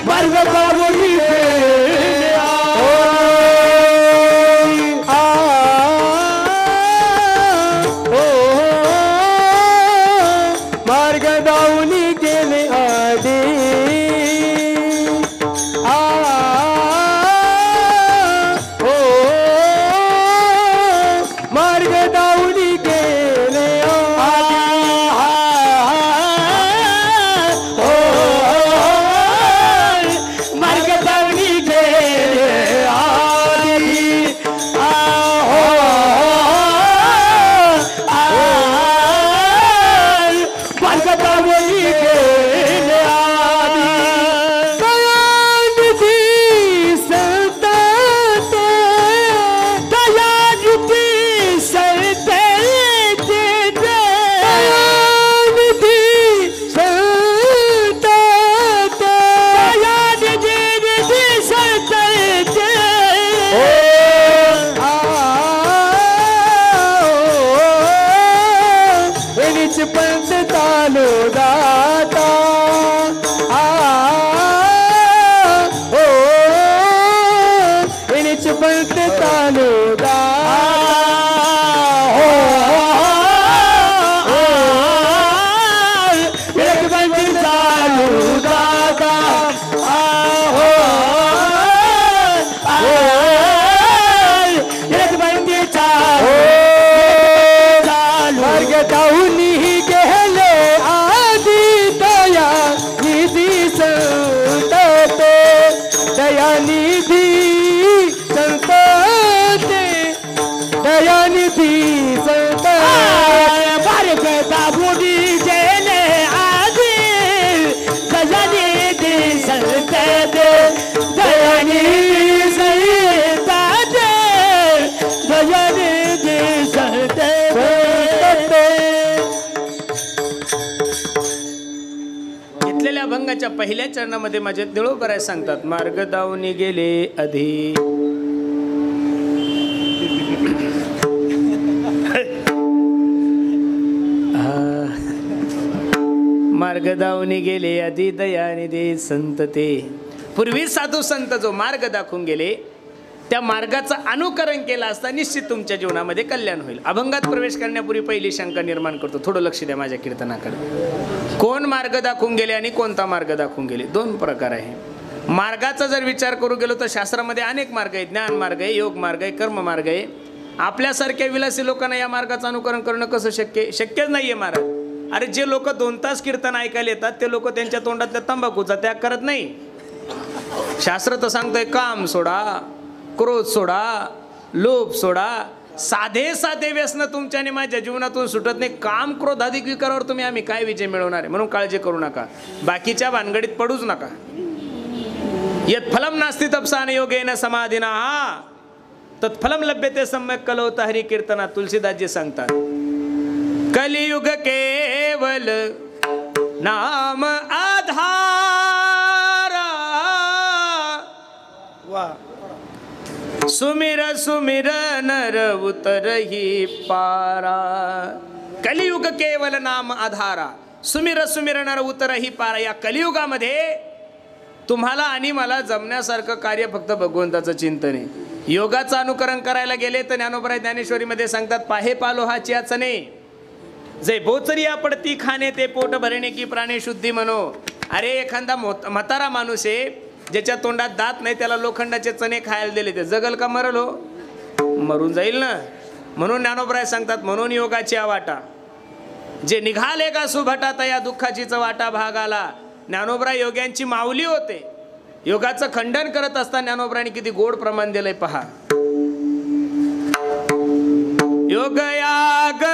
मार्ग दावणी गेले मार्ग दावणी गेले आधी, मार्ग दावणी गेले मार्ग दावणी गेले आधी, मार्ग दावणी अभंगाच्या पहिल्या चरणामध्ये माझे निळोबराय सांगतात, मार्ग दावनी गेले आधी मार्ग दावनी गेले आधी दयानिधी संत ते. पूर्वी साधू संत जो मार्ग दाखवून गेले त्या मार्गाचं अनुकरण केलं असता निश्चित तुमच्या जीवनामध्ये कल्याण होईल. अभंगात प्रवेश करण्यापूर्वी पहिली शंका निर्माण करतो, थोडं लक्ष द्या माझ्या कीर्तनाकडे. कोण मार्ग दाखवून गेले आणि कोणता मार्ग दाखवून गेले, दोन प्रकार आहे. मार्गाचा जर विचार करू गेलो तर शास्त्रामध्ये अनेक मार्ग आहेत. ज्ञान मार्ग आहे, योग मार्ग आहे, कर्म मार्ग आहे. आपल्यासारख्या विलासी लोकांना या मार्गाचं अनुकरण करणं कसं शक्यच नाहीये महाराज. अरे जे लोक 2 तास कीर्तन ऐकायला येतात ते लोक त्यांच्या तोंडातल्या तंबाखूचा त्याग करत नाही. शास्त्र तर सांगतंय काम सोडा, क्रोध सोडा, लोभ सोडा. साधे साधे व्यसन तुमच्या आणि माझ्या जीवनातून सुटत नाही. काम क्रोध अधिक विकारावर तुम्ही आम्ही काय विजय मिळवणार आहे, म्हणून काळजी करू नका, बाकीच्या भानगडीत पडूच नका. यत् फलम नास्ति तपसा योगेन समाधिना तत्फलम लभ्यते सम्यक कलौत हरि कीर्तना. तुलसीदासजी सांगतात, कलियुग केवल नाम आधारा. सुमिर सुमिर नर उतरही पारा. कलियुग केवल नाम आधारा, सुमिर सुमिर नर उतरही पारा. या कलियुगामध्ये तुम्हाला आणि मला जमण्यासारखं कार्य फक्त भगवंताचं चिंतन आहे. योगाचं अनुकरण करायला गेले तर ज्ञानोबराय ज्ञानेश्वरीमध्ये सांगतात, पाहे पालो हा चियाचने जे बोचरिया पडती खाणे ते पोट भरणे की प्राणी शुद्धी म्हणो. अरे एखादा म्हातारा माणूस आहे ज्याच्या तोंडात दात नाही, त्याला लोखंडाचे चणे खायला दिले, ते जगल का मरल हो? मरून जाईल ना. म्हणून ज्ञानोबराय सांगतात, म्हणून योगाची वाटा जे निघाले का सुभटात या दुःखाचीच वाटा भागाला. ज्ञानोबराय योग्यांची माऊली होते. योगाचं खंडन करत असताना ज्ञानोबरायने किती गोड प्रमाण दिलंय पहा. योग याग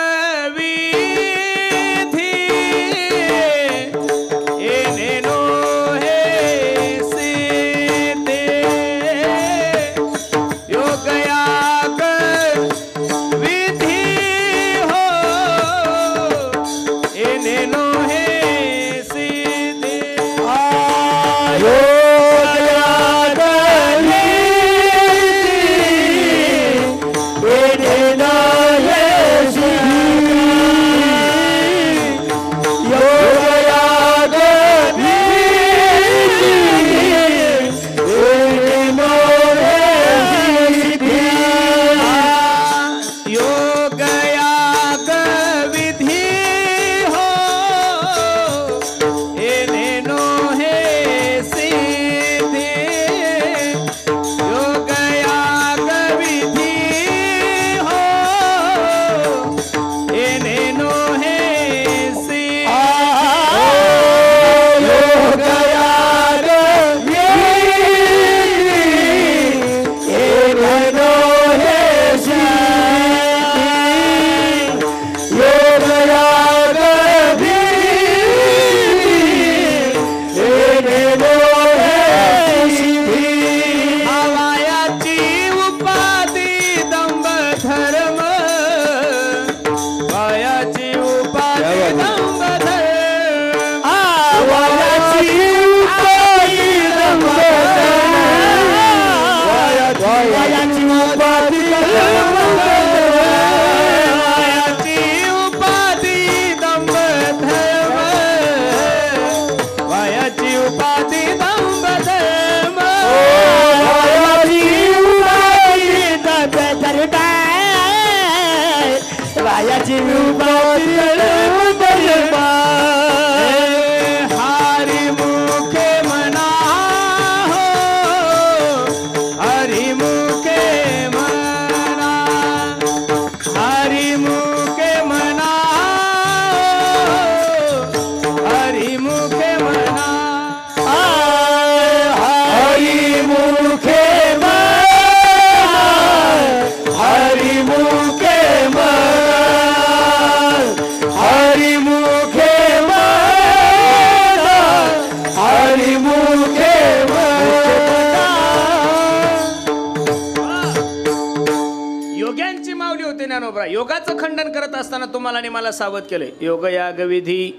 योगाचं खंडन करत असताना तुम्हाला आणि मला सावध केलंय. योग याग विधी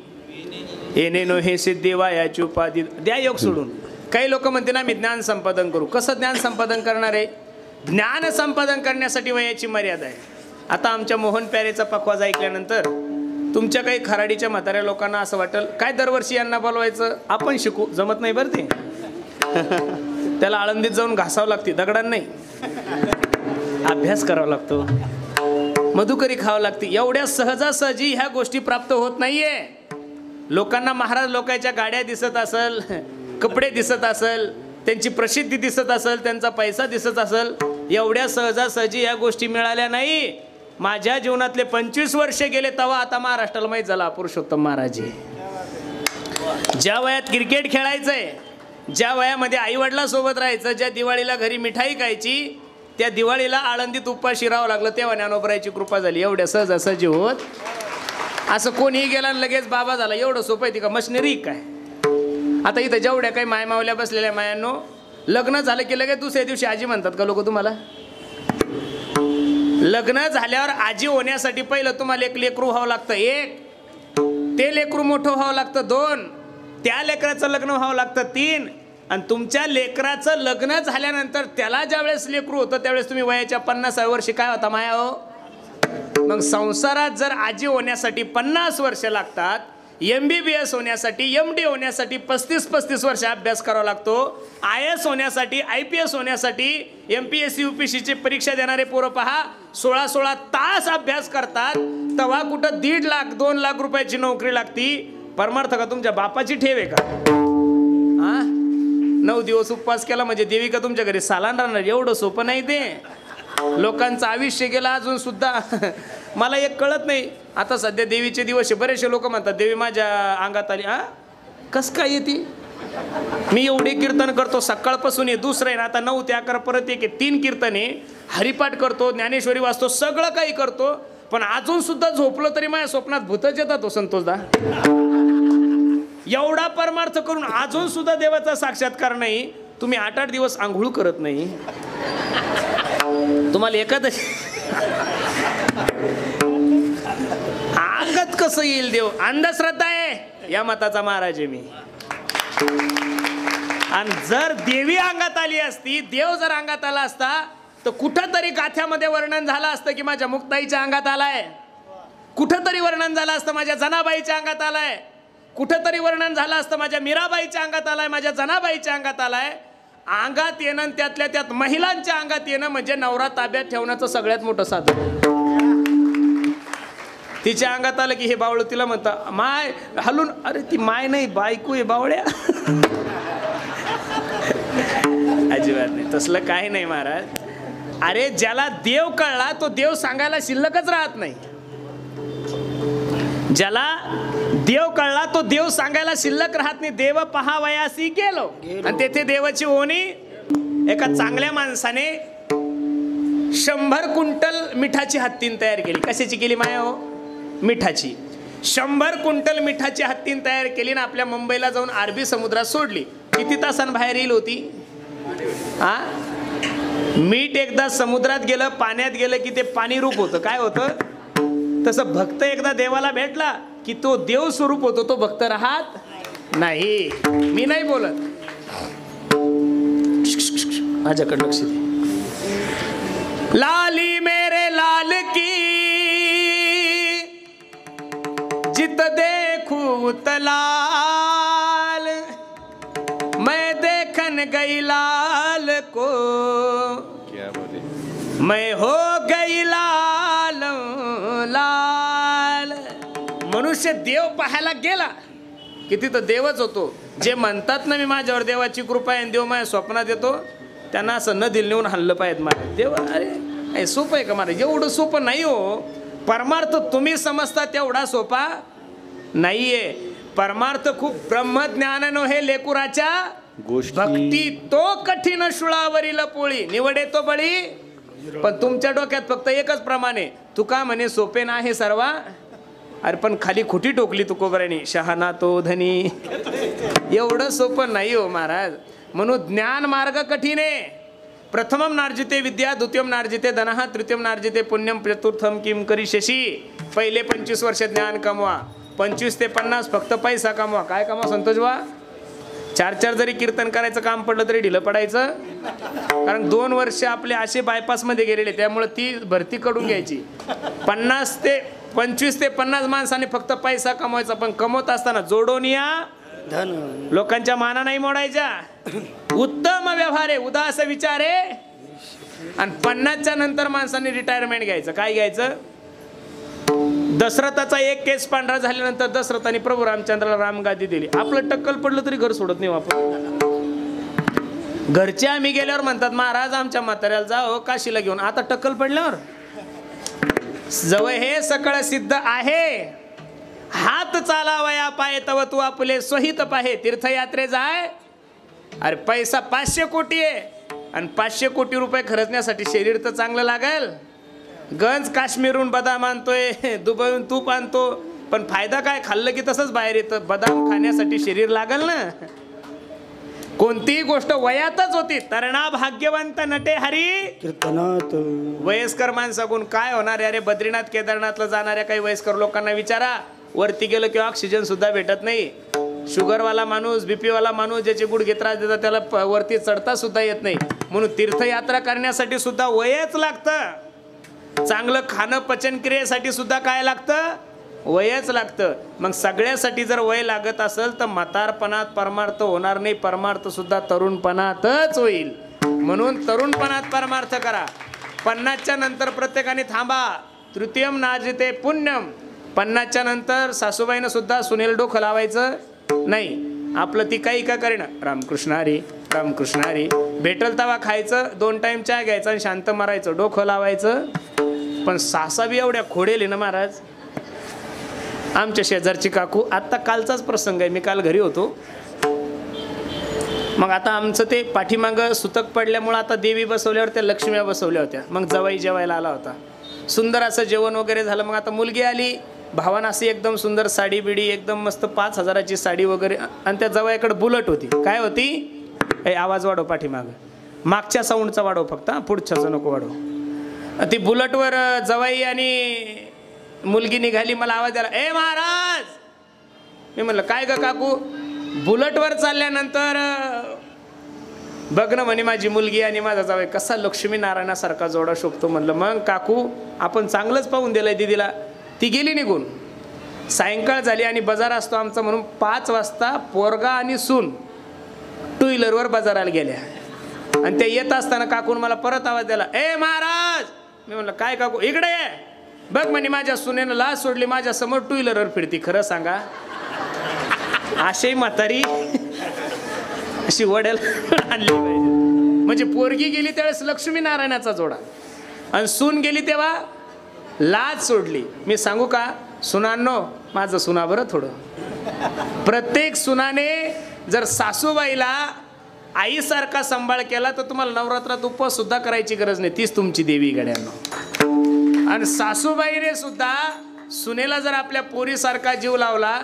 येणे नो हे सिद्धी वायाची उपाधी द्या योग सोडून. काही लोक म्हणते ना मी ज्ञान संपादन करू. कसं ज्ञान संपादन करणार आहे? ज्ञान संपादन करण्यासाठी वयाची मर्यादा आहे. आता आमच्या मोहन प्यारेचा पखवाज ऐकल्यानंतर तुमच्या काही खराडीच्या म्हाताऱ्या लोकांना असं वाटेल काय दरवर्षी यांना बोलवायचं, आपण शिकू. जमत नाही बरं ते. त्याला आळंदीत जाऊन घासावं लागते, दगडांना नाही. अभ्यास करावा लागतो, मधुकरी खावं लागते. एवढ्या सहजासहजी ह्या गोष्टी प्राप्त होत नाहीये. लोकांना महाराज लोकांच्या गाड्या दिसत असेल, कपडे दिसत असेल, त्यांची प्रसिद्धी दिसत असेल, त्यांचा पैसा दिसत असेल. एवढ्या सहजासहजी या गोष्टी मिळाल्या नाही. माझ्या जीवनातले 25 वर्ष गेले तेव्हा आता महाराष्ट्राला माहीत झाला पुरुषोत्तम महाराज. ज्या वयात क्रिकेट खेळायचंय, ज्या वयामध्ये आईवडिलांसोबत राहायचं, ज्या दिवाळीला घरी मिठाई खायची, त्या दिवाळीला आळंदीत उपाशी राहावं लागलं, तेव्हा ज्ञानोबरायची कृपा झाली. एवढ्या सहजासहजी होत असं कोणीही गेला आणि लगेच बाबा झाला एवढं सोपं आहे ती का मशनरी काय? आता इथं जेवढ्या काही मायमावल्या बसलेल्या मायांनो, लग्न झालं की लगेच दुसऱ्या दिवशी आजी म्हणतात का लोक तुम्हाला? लग्न झाल्यावर आजी होण्यासाठी पहिलं तुम्हाला एक लेकरू व्हावं लागतं, एक ते लेकरू मोठं व्हावं लागतं, 2 त्या लेकराचं लग्न व्हावं लागतं, 3 आणि तुमच्या लेकराचं लग्न झाल्यानंतर त्याला ज्यावेळेस लेकरू होतं त्यावेळेस तुम्ही वयाच्या 50व्या वर्षी काय होता माया हो? मग संसारात जर आजी होण्यासाठी 50 वर्ष लागतात, MBBS होण्यासाठी, MD होण्यासाठी 35 वर्ष अभ्यास करावा लागतो, IAS होण्यासाठी, IPS होण्यासाठी, MPSC UPSCची परीक्षा देणारे पोरं पहा 16 तास अभ्यास करतात. तेव्हा कुठं 1.5 लाख 2 लाख रुपयाची नोकरी लागती. परमार्थ का तुमच्या बापाची ठेव आहे का? 9 दिवस उपवास केला म्हणजे देवी का तुमच्या घरी सालान राहणार? एवढं सोपं नाही ते. लोकांचं आयुष्य गेलं अजून सुद्धा. मला एक कळत नाही. आता सध्या देवीचे दिवस आहे, बरेचसे लोक म्हणतात देवी माझ्या अंगात आली. कस काय येते? मी एवढे कीर्तन करतो सकाळपासून, हे दुसरं आहे ना, आता 9 ते 11 परत एक 3 कीर्तने, हरिपाठ करतो, ज्ञानेश्वरी वाचतो, सगळं काही करतो, पण अजून सुद्धा झोपलो तरी माझ्या स्वप्नात भूतच येतात हो संतोषदा. एवढा परमार्थ करून अजून सुद्धा देवाचा साक्षात्कार नाही. तुम्ही 8-8 दिवस आंघोळ करत नाही. तुम्हाला एकादशी अंगात कसं येईल देव? अंधश्रद्धा आहे या मताचा महाराज आहे मी. आणि जर देवी अंगात आली असती, देव जर अंगात आला असता, तर कुठंतरी गाथ्यामध्ये वर्णन झालं असतं की माझ्या मुक्ताईच्या अंगात आलाय, कुठंतरी वर्णन झालं असतं माझ्या जनाबाईच्या अंगात आलाय, कुठंतरी वर्णन झालं असतं माझ्या मीराबाईच्या अंगात आलाय, माझ्या जनाबाईच्या अंगात आलाय. अंगात येणं, त्यातल्या त्यात महिलांच्या अंगात येणं म्हणजे नवरा ताब्यात ठेवण्याचं सगळ्यात मोठं साधन. तिच्या अंगात आलं की हे बावळ तिला म्हणता माय हलून, अरे ती माय नाही बायको आहे बावळ्या. अजिबात नाही, तसलं काही नाही महाराज. अरे ज्याला देव कळला तो देव सांगायला शिल्लकच राहत नाही. ज्याला देव कळला तो देव सांगायला शिल्लक राहत नाही. देव पहावयासी गेलो आणि तेथे देवाची ओणी. एका चांगल्या माणसाने 100 क्विंटल मिठाची हत्तीन तयार केली. कशाची केली माया हो? मिठाची. 100 क्विंटल मिठाची हत्तीन तयार केली ना आपल्या मुंबईला जाऊन अरबी समुद्रात सोडली. किती तासांनी बाहेर येईल होती? मीठ एकदा समुद्रात गेलं, पाण्यात गेलं की ते पाणी रूप होतं. काय होतं? तसं भक्त एकदा देवाला भेटला की तो देव स्वरूप होतो, तो भक्त राहत नाही. मी नाही बोलत, माझ्याकडे लक्ष दे. लाली मेरे लाल की जित देखूं तलाल, मैं देखन गई लाल को, मैं हो गई लाल लाल. मनुष्य देव पाहायला गेला की तिथं देवच होतो. जे म्हणतात ना मी माझ्यावर देवाची कृपा आहे, देव माझ्या स्वप्नात येतो, त्यांना असं न दिल नेऊन हल्लं पाहिजे मला. देव अरे सोपं आहे का महाराज? एवढं सोपं नाही हो. परमार्थ तुम्ही समजता तेवढा सोपा नाहीये. परमार्थ खूप ब्रह्मज्ञान नो हे लेकुराच्या भक्ती तो कठीण शुळावरील पोळी निवडे तो बळी. पण तुमच्या डोक्यात फक्त एकच प्रमाणे तुका म्हणे सोपे ना हे सर्वा. अरे पण खाली खुटी टोकली तुकोबराने शहाणा तो धनी. एवढं सोपं नाही हो महाराज. म्हणून ज्ञान मार्ग कठीण आहे. प्रथमम नार्जिते विद्या, द्वितीयम नार्जिते धनः, तृतीयम नार्जिते पुण्यम, चतुर्थम किम करिष्यसि. पहिले 25 वर्ष ज्ञान कमवा, 25 ते 50 फक्त पैसा कमवा. काय कमवा संतोष बा? 4 जरी कीर्तन करायचं काम पडलं तरी ढिलं पडायचं. कारण 2 वर्ष आपले असे बायपासमध्ये गेलेले, त्यामुळे ती भरती कडून घ्यायची. 25 ते 50 माणसाने फक्त पैसा कमवायचा, पण कमवत असताना जोडून या धन. लोकांच्या माना नाही मोडायच्या. उत्तम व्यवहार आहे, उदास विचार आहे. आणि 50च्या नंतर माणसांनी रिटायरमेंट घ्यायचं. काय घ्यायचं? दशरथाचा एक केस पांढरा झाल्यानंतर दशरथाने प्रभू रामचंद्राला रामगादी दिली. आपलं टक्कल पडलं तरी घर सोडत नाही आपण. घरचे आम्ही गेल्यावर म्हणतात महाराज आमच्या म्हाताऱ्याला जा हो काशीला घेऊन. आता टक्कल पडल्यावर जवळ हे सकळ सिद्ध आहे. हात चालावया पाय तव तू आपले स्वहित पाहे. तीर्थयात्रे जाय. अरे पैसा 500 कोटी आहे आणि 500 कोटी रुपये खर्चण्यासाठी शरीर तर चांगलं लागेल. गंज काश्मीरहून बदाम आणतोय, दुबईहून तूप आणतो, पण फायदा काय? खाल्लं की तसंच बाहेर येतं. बदाम खाण्यासाठी शरीर लागल ना. कोणतीही गोष्ट वयातच होती. तरणा भाग्यवंत नटे हरी कीर्तनात. वयस्कर माणसाकडून काय होणार? अरे बद्रीनाथ केदारनाथला जाणाऱ्या काही वयस्कर लोकांना विचारा. वरती गेलं की ऑक्सिजन सुद्धा भेटत नाही. शुगरवाला माणूस, बीपीवाला माणूस ज्याचे गुडघे त्रास देतात त्याला वरती चढता सुद्धा येत नाही. म्हणून तीर्थयात्रा करण्यासाठी सुद्धा वयच लागतं. चांगलं खाणं पचनक्रियेसाठी सुद्धा काय लागतं? वयच लागतं. मग सगळ्यासाठी जर वय लागत असेल तर म्हातारपणात परमार्थ होणार नाही. परमार्थ सुद्धा तरुणपणातच होईल. म्हणून तरुणपणात परमार्थ करा. 50च्या नंतर प्रत्येकाने थांबा. तृतीयम नाजिते पुण्यम. 50च्या नंतर सासूबाईनं सुद्धा सुनेल डोकं लावायचं नाही. आपलं ती काही का करेना. रामकृष्ण हरी रामकृष्ण हरी. भेटल तवा खायचं, 2 टाइम चहा घ्यायचा आणि शांत मारायचं, डोकं लावायचं. पण सासा बी एवढ्या खोडेल ना महाराज. आमच्या शेजारची काकू, आत्ता कालचाच प्रसंग आहे, मी काल घरी होतो. मग आता आमचं ते पाठीमागं सुतक पडल्यामुळं आता देवी बसवल्यावर त्या लक्ष्म्या बसवल्या होत्या. मग जवाई जेवायला आला होता. सुंदर असं जेवण वगैरे झालं. मग आता मुलगी आली. भावानं अशी एकदम सुंदर साडी बिडी, एकदम मस्त 5000ची साडी वगैरे. आणि त्या जवाईकडे बुलट होती. काय होती? आवाज वाढव पाठीमागं. मागच्या साऊंडचा वाढव फक्त, पुढच्याचं नको वाढव. ती बुलटवर जवाई आणि मुलगी निघाली. मला आवाज द्याला, ए महाराज. मी म्हणलं काय ग काकू? बुलटवर चालल्यानंतर बघ ना म्हणे माझी मुलगी आणि माझा जावई कसा लक्ष्मी नारायणासारखा जोडा शोभतो. म्हणलं मग काकू आपण चांगलंच पाहून दिलंय दिदीला. ती गेली निघून. सायंकाळ झाली आणि बाजार असतो आमचा, म्हणून 5 वाजता पोरगा आणि सून 2 व्हीलरवर बाजाराला गेल्या. आणि ते येत असताना काकून मला परत आवाज द्याला, ए महाराज. मी म्हणलं काय काकू? इकडे ये. बघ म्हणे माझ्या सुनेनं लाज सोडली, माझ्या समोर 2 व्हीलरवर फिरती. खरं सांगा अशी म्हातारी अशी वडेल आणली पाहिजे. म्हणजे पोरगी गेली त्यावेळेस लक्ष्मी नारायणाचा जोडा आणि सून गेली तेव्हा लाज सोडली. मी सांगू का सुनांनो, माझं सुना बरं थोडं. प्रत्येक सुनाने जर सासूबाईला आईसारखा सांभाळ केला तर तुम्हाला नवरात्रात उपवास सुद्धा करायची गरज नाही. तीच तुमची देवी गड्यांनो. आणि सासूबाईने सुद्धा सुनेला जर आपल्या पोरीसारखा जीव लावला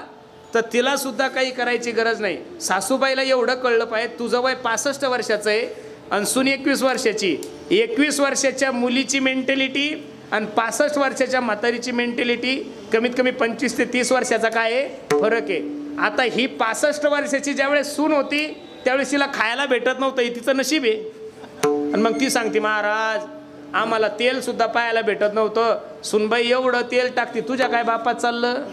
तर तिला सुद्धा काही करायची गरज नाही. सासूबाईला एवढं कळलं पाहिजे, तुझं वय 65 वर्षाचं आहे आणि सून 21 वर्षाची. 21 वर्षाच्या मुलीची मेंटॅलिटी आणि 65 वर्षाच्या म्हातारीची मेंटॅलिटी कमीत कमी 25 ते 30 वर्षाचा काय आहे फरक आहे. आता ही 65 वर्षाची ज्यावेळेस सून होती त्यावेळेस तिला खायला भेटत नव्हतं. हे तिचं नशीब आहे. आणि मग ती सांगते महाराज आम्हाला तेल सुद्धा पाहायला भेटत नव्हतं. सुनबाई एवढं तेल टाकते, तुझ्या काय बापात चाललं?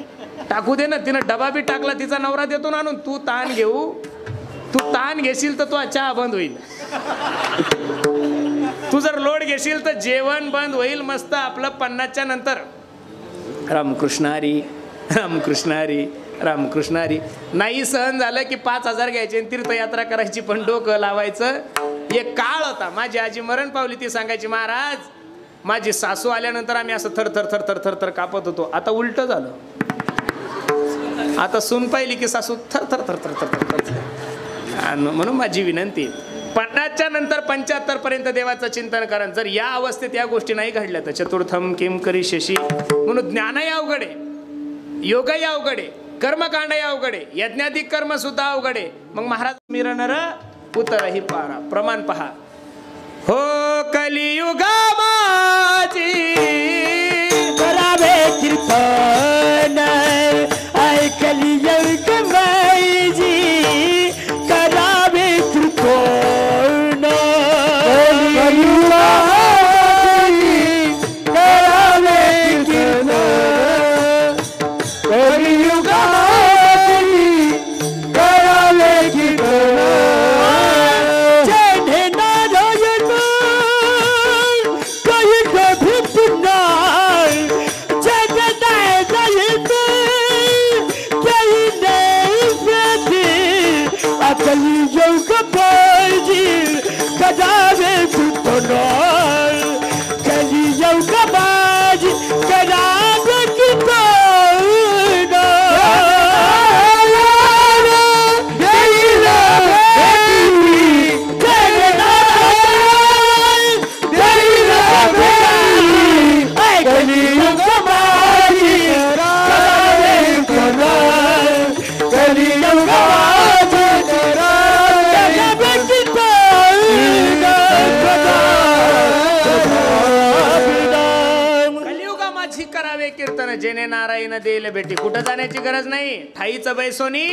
टाकू दे ना. तिनं डबा बी टाकला, तिचा नवरा देतो ना आणून. तू ताण घेऊ, तू ताण घेशील तर तो चहा बंद होईल. तू जर लोड घेशील तर जेवण बंद होईल. मस्त आपलं 50च्या नंतर रामकृष्ण हरी रामकृष्ण हरी रामकृष्ण हरी. नाही सहन झालं की 5000 घ्यायचे आणि तीर्थयात्रा करायची, पण डोकं लावायचं. एक काळ होता, माझी आजी मरण पावली, ती सांगायची महाराज माझी सासू आल्यानंतर आम्ही असं थर थर थर थर थर थर कापत होतो. आता उलट झालं. आता सून पाहिली की सासू थर थर थर थर थर थर. म्हणून माझी विनंती 50च्या नंतर 75 पर्यंत देवाचं चिंतन करा. जर या अवस्थेत या गोष्टी नाही घडल्या तर चतुर्थम किम करी शशी. म्हणून ज्ञानही अवघड आहे, योगही अवघड आहे, कर्मकांडही अवघड आहे, यज्ञाधिक कर्म सुद्धा अवघड आहे. मग महाराज मिरनर उतर ही पारा. प्रमाण पहा. हो कलियुगा माझी करावे कीर्तन कलियुगा माझी करावे कीर्तन जेने नारायण देईल भेटी. कुठं जाण्याची गरज नाही. ठाईच बैसोनी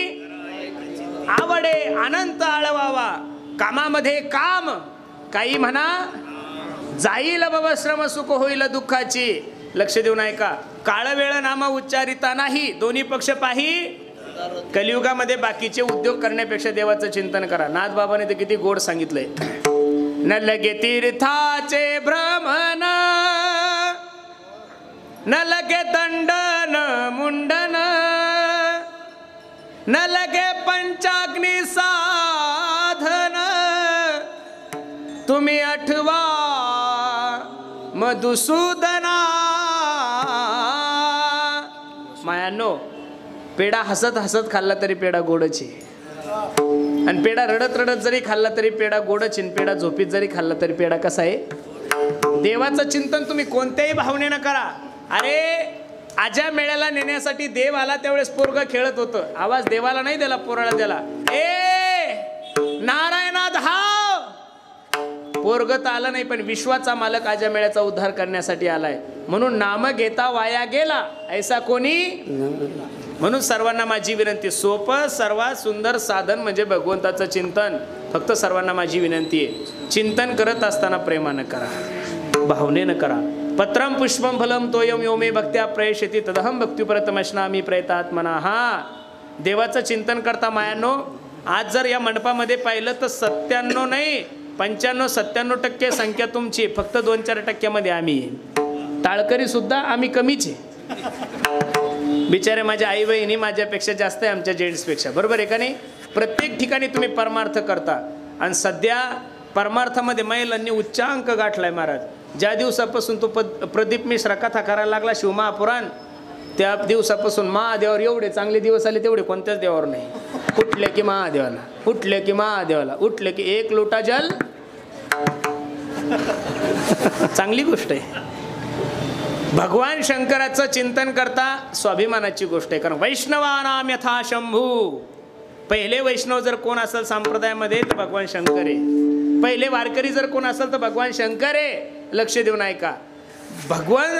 आवडे अनंत आळवावा. कामामध्ये काम काही म्हणा जाईल बाबा श्रम सुख होईल दुःखाची. लक्ष देऊन ऐका. काळ वेळ नाम उच्चारिता नाही. दोन्ही पक्ष पाही. कलियुगामध्ये बाकीचे उद्योग करण्यापेक्षा देवाचं चिंतन करा. नाथ बाबाने तर किती गोड सांगितलंय. न लगे तीर्थाचे भ्रमण न लगे दंडन मुंडन न लगे पंचाग्नी साधन. तुम्ही आठवा मधुसूदना. मायानो, पेढा हसत हसत खाल्ला तरी पेढा गोडच आहे. आणि पेढा रडत रडत जरी खाल्ला तरी पेढा गोडच आहे. पेढा झोपीत जरी खाल्ला तरी पेढा कसा आहे. देवाचं चिंतन तुम्ही कोणत्याही भावनेनं करा. अरे आज्या मेळ्याला नेण्यासाठी देव आला त्यावेळेस पोरग खेळत होतं. आवाज देवाला नाही दिला, पोराला दिला. ए नारायणा धाव. पोरग तर आलं नाही पण विश्वाचा मालक आज्या मेळ्याचा उद्धार करण्यासाठी आलाय. म्हणून नाम घेता वाया गेला ऐसा कोणी. म्हणून सर्वांना माझी विनंती. सोपं सर्वात सुंदर साधन म्हणजे भगवंताचं चिंतन. फक्त सर्वांना माझी विनंती आहे, चिंतन करत असताना प्रेमानं करा, भावनेनं करा. पत्रम पुष्पम फलम तोयम यो मे भक्त्या प्रयशती तदहम भक्तिप्रतमश्नामी प्रयतात्मना. हा देवाचं चिंतन करता मायानो. आज जर या मंडपामध्ये पाहिलं तर 97 नाही 95-97% संख्या तुमची. फक्त 2-4% आम्ही. टाळकरी सुद्धा आम्ही कमीच आहे. बिचारे माझ्या आई बहिणी माझ्यापेक्षा जास्त आहे आमच्या जेंट्सपेक्षा. बरोबर आहे का नाही. प्रत्येक ठिकाणी तुम्ही परमार्थ करता. आणि सध्या परमार्थामध्ये महिलांनी उच्चांक गाठलाय महाराज. ज्या दिवसापासून तो प्रदीप मिश्रा कथा करायला लागला शिवमहापुराण, त्या दिवसापासून महादेवावर एवढे चांगले दिवस आले तेवढे कोणत्याच देवावर नाही. उठले की महादेवाला, उठले की महादेवाला, उठले की एक लोटा जल. चांगली गोष्ट आहे. भगवान शंकराचं चिंतन करता स्वाभिमानाची गोष्ट आहे. कारण वैष्णवानाम यथा शंभू. पहिले वैष्णव जर कोण असेल संप्रदायामध्ये तर भगवान शंकर आहे. पहिले वारकरी जर कोण असेल तर भगवान शंकर आहे. लक्ष देऊन ऐका. भगवान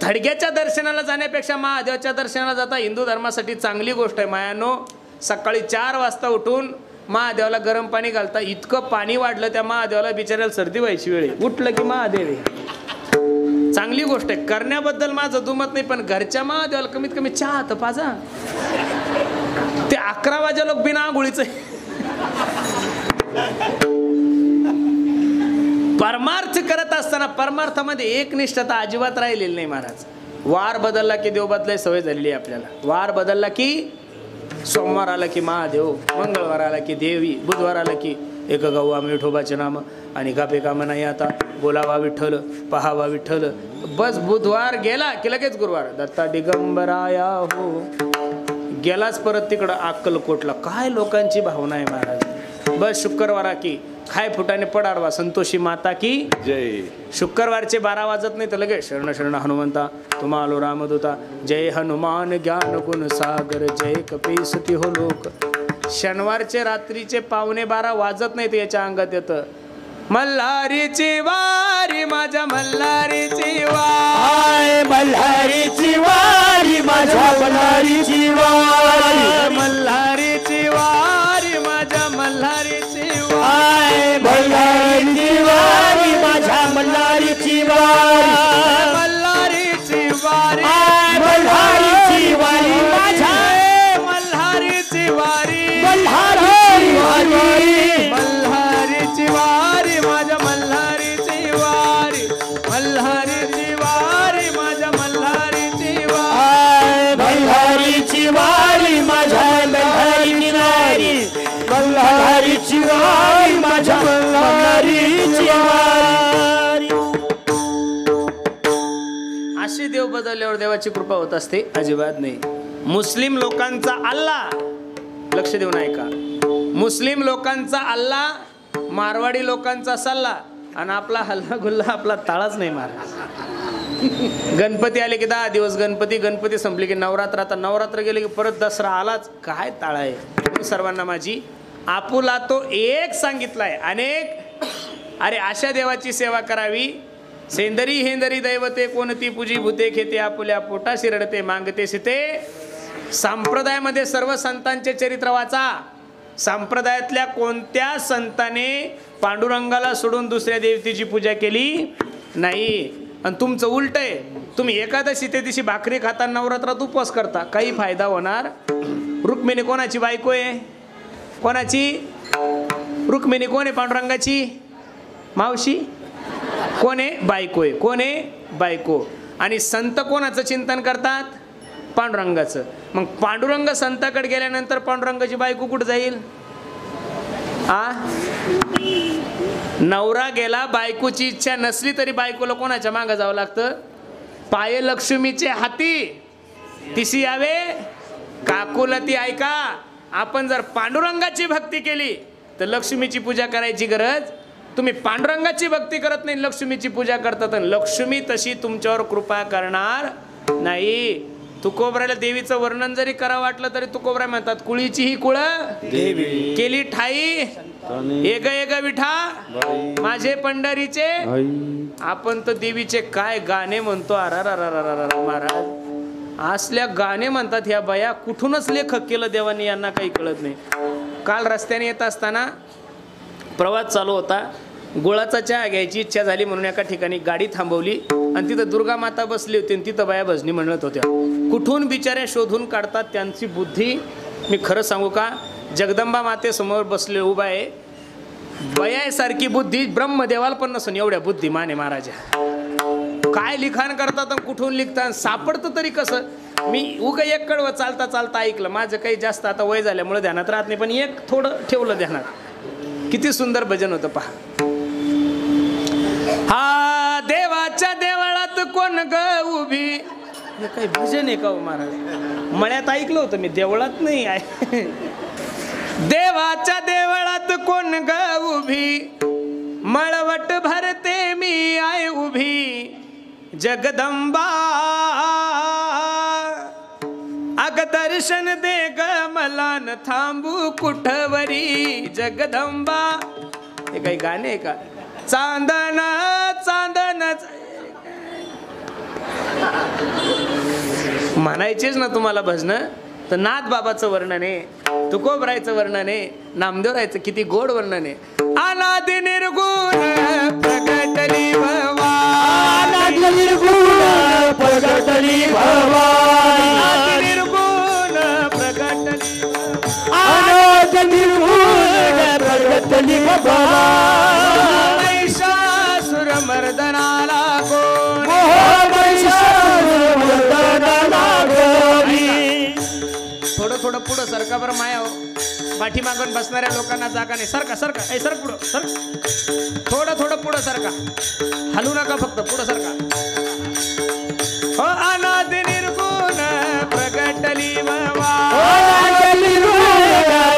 धडग्याच्या दर्शनाला जाण्यापेक्षा महादेवाच्या दर्शनाला जाता हिंदू धर्मासाठी चांगली गोष्ट आहे. मायानो, सकाळी 4 वाजता उठून महादेवाला गरम पाणी घालता. इतकं पाणी वाढलं त्या महादेवाला बिचाऱ्याला सर्दी व्हायची वेळ. उठलं की महादेव आहे. चांगली गोष्ट आहे. करण्याबद्दल माझं दुमत नाही पण घरच्या महादेवाला कमीत कमी चहा तर पाजा. ते 11 वाजे लोक बिना आंघोळीचं. परमार्थ करत असताना परमार्थामध्ये एकनिष्ठता अजिबात राहिलेली नाही महाराज. वार बदलला की देव बदलाय सवय झालेली आहे आपल्याला. वार बदलला की सोमवार आला की महादेव, मंगळवार आला की देवी, बुधवार आला की एक गव्वा विठोबाचे नाम आणि गापे काम नाही आता बोलावा विठ्ठल पहावा विठ्ठल. बस बुधवार गेला की लगेच गुरुवार. दत्ता दिगंबराया हो गेलाच परत तिकडं अक्कलकोटला. काय लोकांची भावना आहे महाराज. बस शुक्रवारा की खाय फुटाने पडारवा संतोषी माता की जय. शुक्रवारचे 12 वाजत नाही तर लगेच शरण शरण हनुमंता तुम्हालो रामदूता. जय हनुमान ज्ञान गुण सागर जय कपीसती हो लोक. शनिवारचे रात्रीचे 11:15 वाजत नाही तर याच्या अंगात येतं मल्हारीची वारी माझ्या मल्हारीची वारी. मल्हारीची वारी माझ्या मल्हारीची वारी. मल्हारीची वारी माझ्या मल्हारीची वारी. मल्हारीची वारी माझ्या मल्हारीची वारी. मल्हारीची वारी मल्हारीची वारी माझ्या मल्हारीची वारी. मल्हारीची वारी. मल्हारीची वारी माझ्या मल्हारीची वारी. मल्हारीची वारी माझ्या मल्हारीची वारी. मल्हारीची वारी माझ्या मल्हारीची वारी. मल्हारीची वारी माझ्या मल्हारीची वारी. अशी देव बदलल्यावर देवाची कृपा होत असते अजिबात नाही. मुस्लिम लोकांचा अल्लाह, लक्ष देऊन ऐका, मुस्लिम लोकांचा अल्लाह, मारवाडी लोकांचा सल्ला आणि आपला हल्ला गुल्ला आपला ताळाच नाही महाराज. गणपती आले की 10 दिवस गणपती, गणपती संपले की नवरात्र. आता नवरात्र गेले की परत दसरा आलाच. काय ताळा आहे. सर्वांना माझी आपुला तो एक सांगितलाय अनेक. अरे अशा देवाची सेवा करावी. सेंदरी हेंदरी दैवते कोणती पूजी भूते खेते आपुल्या पोटा शिरडते मागते सीते. संप्रदायामध्ये सर्व संतांचे चरित्र वाचा. संप्रदायातल्या कोणत्या संताने पांडुरंगाला सोडून दुसऱ्या देवतेची पूजा केली नाही. आणि तुमचं उलट आहे. तुम्ही एकादशी ते दिवशी भाकरी खाता नवरात्रात उपवास करता. काही फायदा होणार. रुक्मिणी कोणाची बायको आहे? कोणाची? रुक्मिणी कोण आहे? पांडुरंगाची मावशी. कोण आहे? बायको आहे. कोण आहे? बायको. आणि संत कोणाचं चिंतन करतात? पांडुरंगाचं. मग पांडुरंग संताकडे गेल्यानंतर पांडुरंगाची बायको कुठं जाईल? नवरा गेला, बायकोची इच्छा नसली तरी बायकोला कोणाच्या मागं जावं लागतं? पाये लक्ष्मीचे हाती तिशी यावे काकुला ती. ऐका, आपण जर पांडुरंगाची भक्ती केली तर लक्ष्मीची पूजा करायची गरज. तुम्ही पांडुरंगाची भक्ती करत नाही, लक्ष्मीची पूजा करतात. लक्ष्मी तशी तुमच्यावर कृपा करणार नाही. तुकोबऱ्याला देवीचं वर्णन जरी करावं वाटलं तरी तुकोबऱ्या म्हणतात कुळीची ही कुळ देवी केली ठाई एक एक विठा माझे पंढरीचे. आपण तर देवीचे काय गाणे म्हणतो. महाराज असल्या गाणे म्हणतात ह्या बाया. कुठूनच लेखक केलं देवानी यांना काही कळत नाही. काल रस्त्याने येत असताना प्रवास चालू होता. गुळाचा चहा घ्यायची इच्छा झाली म्हणून एका ठिकाणी गाडी थांबवली आणि तिथं दुर्गा माता बसली होती आणि तिथं बाया भजनी म्हणत होत्या. कुठून बिचाऱ्या शोधून काढतात त्यांची बुद्धी. मी खरं सांगू का, जगदंबा मातेसमोर बसले उभा आहे. बयासारखी बुद्धी ब्रह्मदेवाला पण नसून एवढ्या बुद्धिमान आहे महाराजा. काय लिखाण करतात आणि कुठून लिखतात सापडतं तरी कसं. मी उगा एक कडवं चालता चालता ऐकलं. माझं काही जास्त आता वय झाल्यामुळे ध्यानात राहत नाही, पण एक थोडं ठेवलं ध्यानात. किती सुंदर भजन होतं पहा. हा देवाच्या देवळात कोण ग उभी. हे काही भजन आहे का हो महाराज? मळ्यात ऐकलं होतं मी, देवळात नाही आहे. देवाच्या देवळात कोण ग उभी, मळवट भरते मी आहे उभी. जगदंबा अग दर्शन दे ग मला न थांबू कुठवरी. जगदंबा हे काही गाणे आहे का? चांदन चांदन म्हणायचेच ना तुम्हाला भजन. तर नाथ बाबाचं वर्णन आहे, तुकोबरायचं वर्णन आहे, नामदेवरायचं किती गोड वर्णन आहे. अनादि निर्गुण प्रगटली भवानी, निर्गुण प्रगटली भवानी, अनादि निर्गुण प्रगटली, अनादि निर्गुण प्रगटली भवानी. महिषासुर मर्दनाला कोण, महिषासुर मर्दनाला कोणी. थोडं थोडं पुढं सरका बरं माया हो. पाठीमागून बसणाऱ्या लोकांना जागा नाही. सरका सरका ए सर पुढं सर. थोडं थोडं पुढं सरका, हलू नका, फक्त पुढं सरका. हो अनादि निर्गुण प्रगटली भवानी,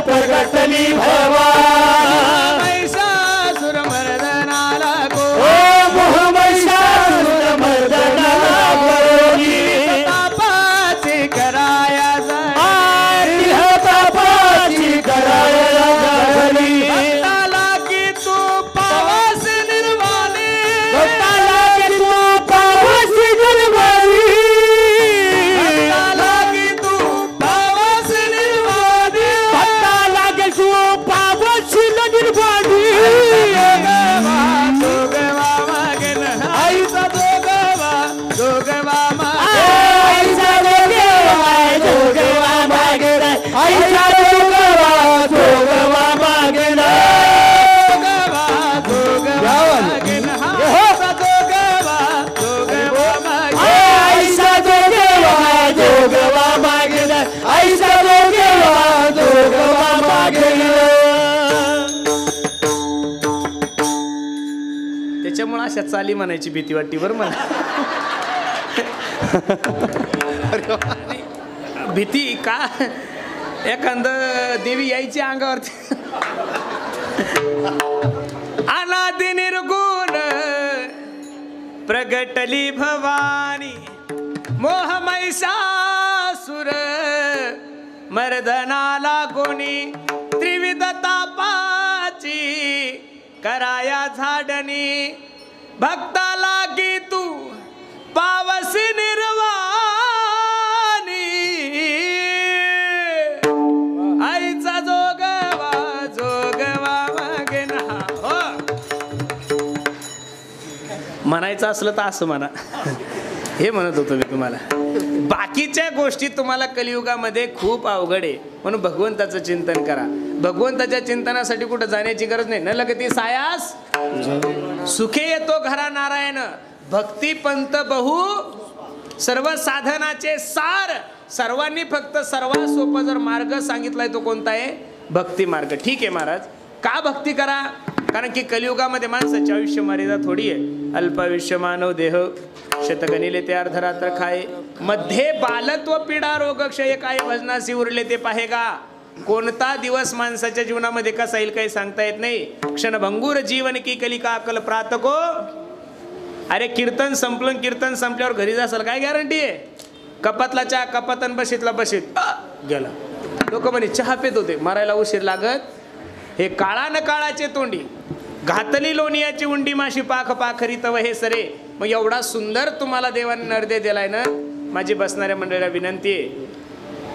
प्रगटली भवानी. महिषासुर मर्दनाला कोण, महिषासुर मर्दनाला कोणी. तापाची कराया त्याच्यामुळे अशा चाली म्हणायची भीती वाटते बरं मला. भीती का, एखाद देवी यायची अंगावरती. अनादि निर्गुण प्रगटली भवानी, मोह महिषासुर मर्दनाला कोणी त्रिविध तापाची कराया झाडणी भक्ताला की तू पावसी निर्वाणी आईचा जोगवा मागे ना हो म्हणायचं असलं तर असं म्हणा हे म्हणत होतो मी तुम्हाला. बाकीच्या गोष्टी तुम्हाला कलियुगामध्ये खूप अवघड आहे म्हणून भगवंताचं चिंतन करा. भगवंताच्या चिंतनासाठी कुठं जाण्याची गरज नाही. न लगती सायास सुखे येतो घरा नारायण भक्ती पंत बहु सर्व साधनाचे सार. सर्वांनी फक्त सर्वात सोपा जर मार्ग सांगितलाय तो कोणता आहे? भक्ती मार्ग. ठीक आहे महाराज, का भक्ती करा? कारण की कलियुगामध्ये माणसाची आयुष्य मर्यादा थोडी आहे. अल्पायुष्य मानव देह शतगणिले ते अर्धरात्र खाये मध्ये बालत्व पीडा रोग क्षय काय भजनासी उरले ते पाहेगा. कोणता दिवस माणसाच्या जीवनामध्ये कसा येईल काही सांगता येत नाही. क्षणभंगूर जीवन की कलिका अकल प्रातको. अरे कीर्तन संपलं, कीर्तन संपल्यावर घरी जासाल काय गॅरंटी आहे? कपातला चहा कपातन बशीतला बशीत गेला. लोक म्हणे चहा पेत होते मारायला उशीर लागत. हे काळा न काळाचे तोंडी घातली लोणियाची उंडी माशी पाख पाखरी तव हे सरे. मग एवढा सुंदर तुम्हाला देवाने नरदे दिलाय ना. माझी बसणाऱ्या मंडळीला विनंती आहे,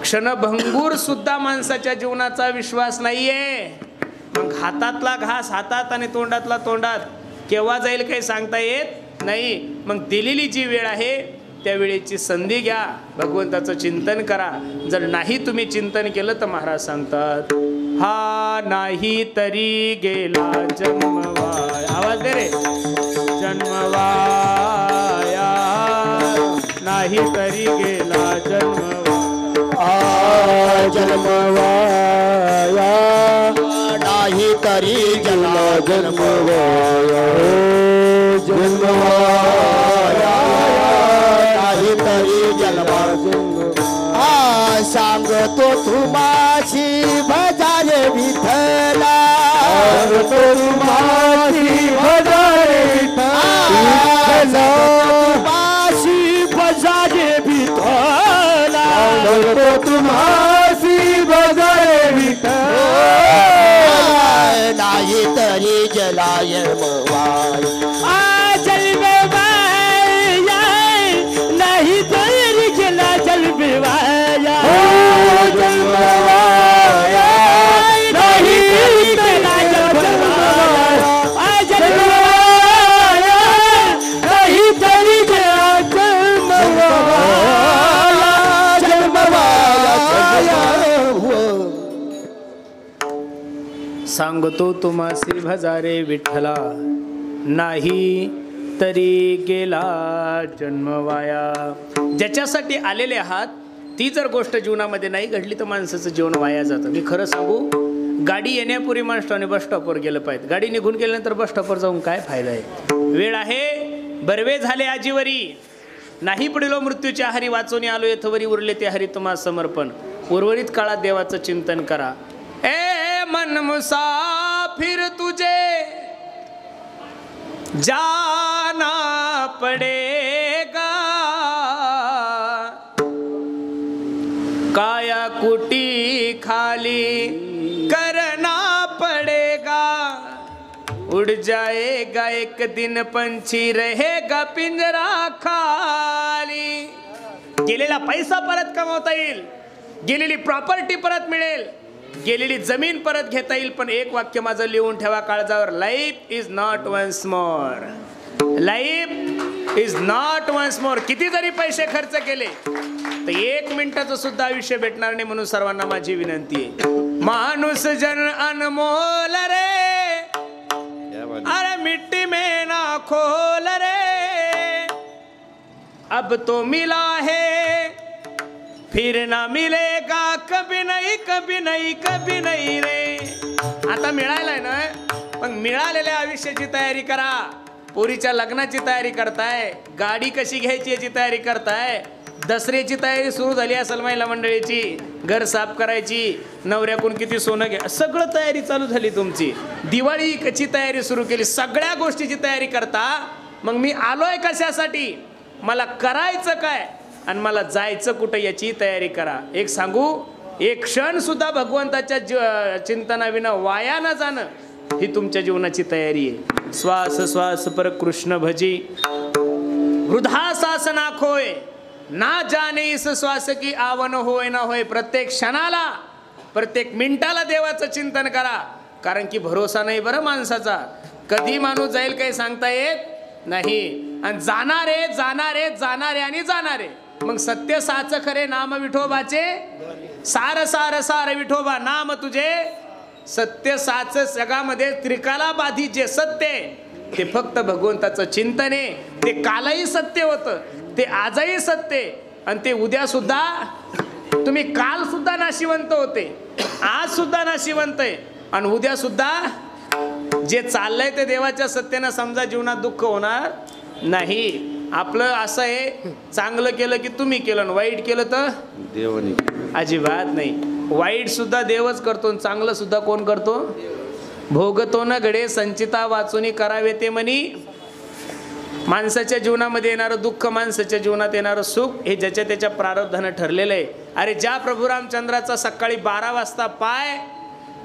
क्षणभंगूर सुद्धा माणसाच्या जीवनाचा विश्वास नाहीये. मग हातातला घास हातात आणि तोंडातला तोंडात केव्हा जाईल काही सांगता येत नाही. मग दिलेली जी वेळ आहे त्या वेळेची संधी घ्या, भगवंताचं चिंतन करा. जर नाही तुम्ही चिंतन केलं तर महाराज सांगतात हा नाही तरी गेला जन्मवाया. आवाज दे रे. जन्मवाया नाही तरी गेला जन्मवाया. जन्मवाया नाही तरी गेला जन्मवाया. जन्मवाया नाही तरी गेला जन्म. सांगतो तुम्हाशी भजारे विठ्ठला. सांगतो तुम्हाशी भजारे विठ्ठला. तुम्हाशी भजारे विठ्ठला. सांगतो तुम्हाशी भजारे विठ्ठला. नाही तरी जलाय मवाय. जलवाया नाही तरी गेला जलवाया. जलवाया नाही गेला जलवाया. जलवाया नाही तरी गेला जलवाया. जलवाया सांगतो तुम्हासी भजारे विठ्ठला नाही तरी गेला जन्मवाया. ज्याच्यासाठी आलेले आहात ती जर गोष्ट जीवनामध्ये नाही घडली तर माणसाचं जीवन वाया जातं. मी खरं सांगू, गाडी येण्यापूर्वी माणसाने बस स्टॉपवर गेलं पाहिजे. गाडी निघून गेल्यानंतर बस स्टॉपवर जाऊन काय फायदा आहे? वेळ आहे बर्वे झाले आजीवरी नाही पडिलो मृत्यूच्या हरी वाचून आलो येथवरी उरले ते हरी तुम्हा समर्पण. उर्वरित काळात देवाचं चिंतन करा. ए मन मुसाफिर तुझे जाना पडेगा. काया कुटी खाली करना पड़ेगा. उड़ जाएगा एक दिन पंछी रहेगा पिंजरा खाली. गेलेला पैसा परत कमवता येईल, गेलेली प्रॉपर्टी परत मिळेल, गेलेली जमीन परत घेता येईल. पण एक वाक्य माझं लिहून ठेवा काळजावर, life is not once more. Life is not once more. किती जरी पैसे खर्च केले तर 1 मिनिटाचं सुद्धा आयुष्य भेटणार नाही. म्हणून सर्वांना माझी विनंती आहे, माणूस जन अनमोल रे. अरे मिट्टी में ना खोल रे. अब तो मिला है फिर ना मिलेगा कभी नहीं कभी नहीं कभी नहीं रे. आता मिळालंय ना, मग मिळालेल्या आयुष्याची तयारी करा. पोरीच्या लग्नाची तयारी करताय, गाडी कशी घ्यायची याची तयारी करताय, दसऱ्याची तयारी सुरू झाली असेल महिला मंडळीची, घर साफ करायची, नवऱ्याकडून किती सोनं घ्या, सगळं तयारी चालू झाली तुमची. दिवाळी कशी तयारी सुरू केली, सगळ्या गोष्टीची तयारी करता. मग मी आलोय कशासाठी, मला करायचं काय आणि मला जायचं कुठं याची तयारी करा. एक सांगू, एक क्षण सुद्धा भगवंताच्या चिंतनाविना वाया न जाणं ही तुमच्या जीवनाची तयारी आहे. श्वास श्वास पर कृष्ण भजी वृद्धा सासना खोय ना जाने इस श्वास की आवन होय ना होय. प्रत्येक क्षणाला प्रत्येक मिनिटाला देवाचं चिंतन करा, कारण की भरोसा नाही बरं माणसाचा. कधी माणूस जाईल काही सांगता येत नाही. आणि जाणारे जाणारे जाणारे आणि जाणारे. मग सत्य साच खरे नाम विठोबाचे सार सार सार विठोबा नाम तुझे सत्य साच. जगामध्ये त्रिकाला बाधी जे सत्य ते फक्त भगवंताचं चिंतन आहे. ते कालही सत्य होतं, ते आजही सत्य आहे, आणि ते उद्या सुद्धा. तुम्ही काल सुद्धा नाशिवंत होते, आज सुद्धा नाशिवंत आहे, आणि उद्या सुद्धा. जे चाललंय ते देवाच्या सत्यानं समजा जीवनात दुःख होणार नाही. आपलं असं आहे, चांगलं केलं की तुम्ही केलं, आणि वाईट केलं तर देवानी अजिबात नाही. वाईट सुद्धा देवच करतो, चांगलं सुद्धा कोण करतो. भोगतो न घडे संचिता वाचूनी करावे ते म्हणी. माणसाच्या जीवनामध्ये येणारं दुःख, माणसाच्या जीवनात येणारं सुख हे ज्याच्या त्याच्या प्रारब्धानं ठरलेलं आहे. अरे ज्या प्रभू रामचंद्राचा सकाळी 12 वाजता पाय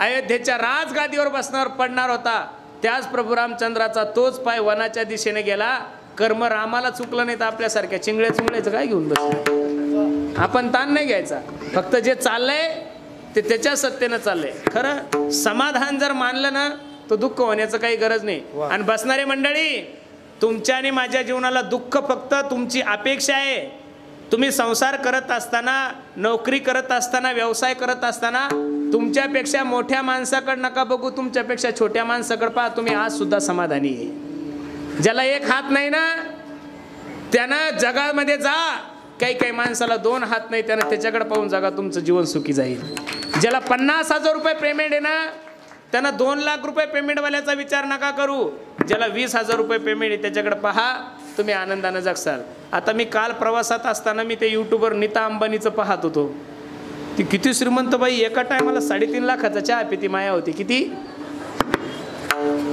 अयोध्येच्या राजगादीवर बसणार पडणार होता, त्याच प्रभू रामचंद्राचा तोच पाय वनाच्या दिशेने गेला. कर्म रामाला चुकलं नाही तर आपल्यासारख्या चिंगळ्या चुंगळ्याचं काय घेऊन बसलं. आपण ताण नाही घ्यायचा, फक्त जे चाललंय ते त्याच्या सत्तेनं चाललंय. खरं समाधान जर मानलं ना तर दुःख होण्याचं काही गरज नाही. आणि बसणारे मंडळी, तुमच्या आणि माझ्या जीवनाला दुःख फक्त तुमची अपेक्षा आहे. तुम्ही संसार करत असताना, नोकरी करत असताना, व्यवसाय करत असताना तुमच्यापेक्षा मोठ्या माणसाकडे नका बघू, तुमच्यापेक्षा छोट्या माणसाकडे पहा. तुम्ही आज सुद्धा समाधानी आहे. ज्याला एक हात नाही ना त्यानं जगामध्ये जा. काही काही माणसाला 2 हात नाही, त्यानं त्याच्याकडे पाहून जगा, तुमचं जीवन सुखी जाईल. ज्याला 50,000 रुपये पेमेंट आहे ना त्यांना 2 लाख रुपये पेमेंटवाल्याचा विचार नका करू. ज्याला 20,000 रुपये पेमेंट आहे त्याच्याकडे पहा, तुम्ही आनंदानं जगसाल. आता मी काल प्रवासात असताना मी ते यूट्यूबवर नीता अंबानीचं पाहत होतो. ती किती श्रीमंत बाई, एका टायमाला 3.5 लाखाचा चहा पिती. माया होती किती.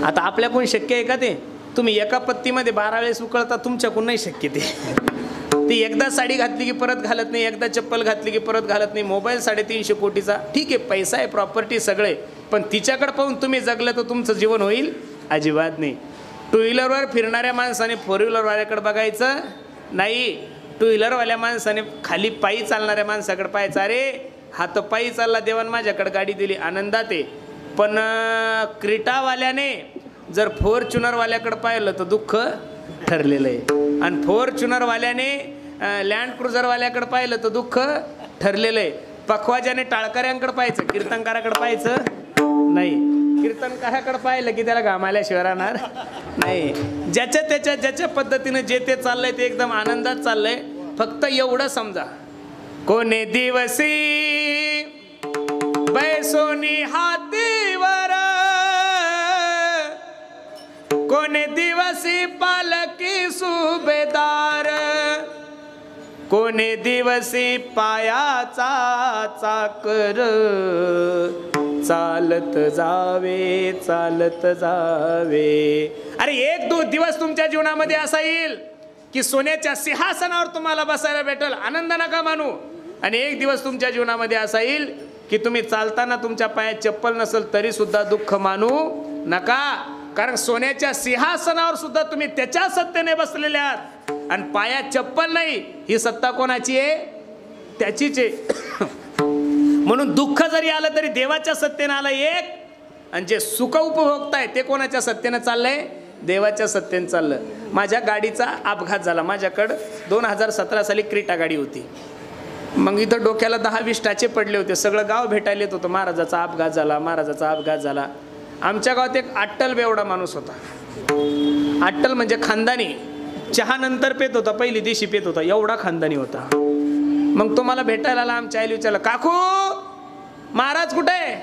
आता आपल्याकडून शक्य आहे का ते. तुम्ही एका पत्तीमध्ये 12 वेळेस उकळता, तुमच्याकडून नाही शक्य ते. ती एकदा साडी घातली की परत घालत नाही, एकदा चप्पल घातली की परत घालत नाही. मोबाईल 350 कोटीचा, ठीक आहे, पैसा आहे, प्रॉपर्टी सगळे, पण तिच्याकडे पाहून तुम्ही जगलं तर तुमचं जीवन होईल अजिबात नाही. 2 व्हीलरवर फिरणाऱ्या माणसाने 4 व्हीलरवाल्याकडे बघायचं नाही. 2 व्हीलरवाल्या माणसाने खाली पायी चालणाऱ्या माणसाकडे पाहायचं. अरे हा तर पायी चालला, देवान माझ्याकडे गाडी दिली, आनंदात आहे. पण क्रीटावाल्याने जर फॉर्च्युनरवाल्याकडे पाहिलं तर दुःख ठरलेलं आहे. आणि फॉर्च्युनरवाल्याने लँड क्रुझरवाल्याकडे पाहिलं तर दुःख ठरलेलं आहे. पखवाजाने टाळकऱ्यांकडे पाहायचं, कीर्तनकाराकडे पाहायचं नाही. कीर्तनकाराकडे पाहिलं की त्याला घामाल्याशिवाय राहणार नाही. ज्याच्या पद्धतीनं जे ते चाललंय ते एकदम आनंदात चाललंय. फक्त एवढं समजा, कोणे दिवसी बैसोनी हातीवर, कोणे दिवसी पालकी सुभेदार, कोणे दिवसी पायाचा चाकर, चालत जावे चालत जावे. अरे एक दिवस तुमच्या जीवनामध्ये असा येईल की सोन्याच्या सिंहासनावर तुम्हाला बसायला भेटेल, आनंद नका मानू. आणि एक दिवस तुमच्या जीवनामध्ये असा येईल की तुम्ही चालताना तुमच्या पायात चप्पल नसेल तरी सुद्धा दुःख मानू नका. कारण सोन्याच्या सिंहासनावर सुद्धा तुम्ही त्याच्या सत्तेने बसलेले आहात, आणि पायात चप्पल नाही, ही सत्ता कोणाची आहे? त्याचीच आहे. म्हणून दुःख जरी आलं तरी देवाच्या सत्तेने आलं एक, आणि जे सुख उपभोगताय ते कोणाच्या सत्तेने चाललंय? देवाच्या सत्तेने चाललं. माझ्या गाडीचा अपघात झाला. माझ्याकडं 2017 साली क्रीटा गाडी होती. मग इथं डोक्याला 10-20 टाचे पडले होते. सगळं गाव भेटायला येत होतं, महाराजाचा अपघात झाला, महाराजाचा अपघात झाला. आमच्या गावात एक अट्टल बेवडा माणूस होता. अट्टल म्हणजे खानदानी. चहा नंतर पेत होता, पहिली दिवशी पेत होता, एवढा खानदानी होता. मग तो मला भेटायला आला. आमच्या आईला विचारलं, काकू महाराज कुठे?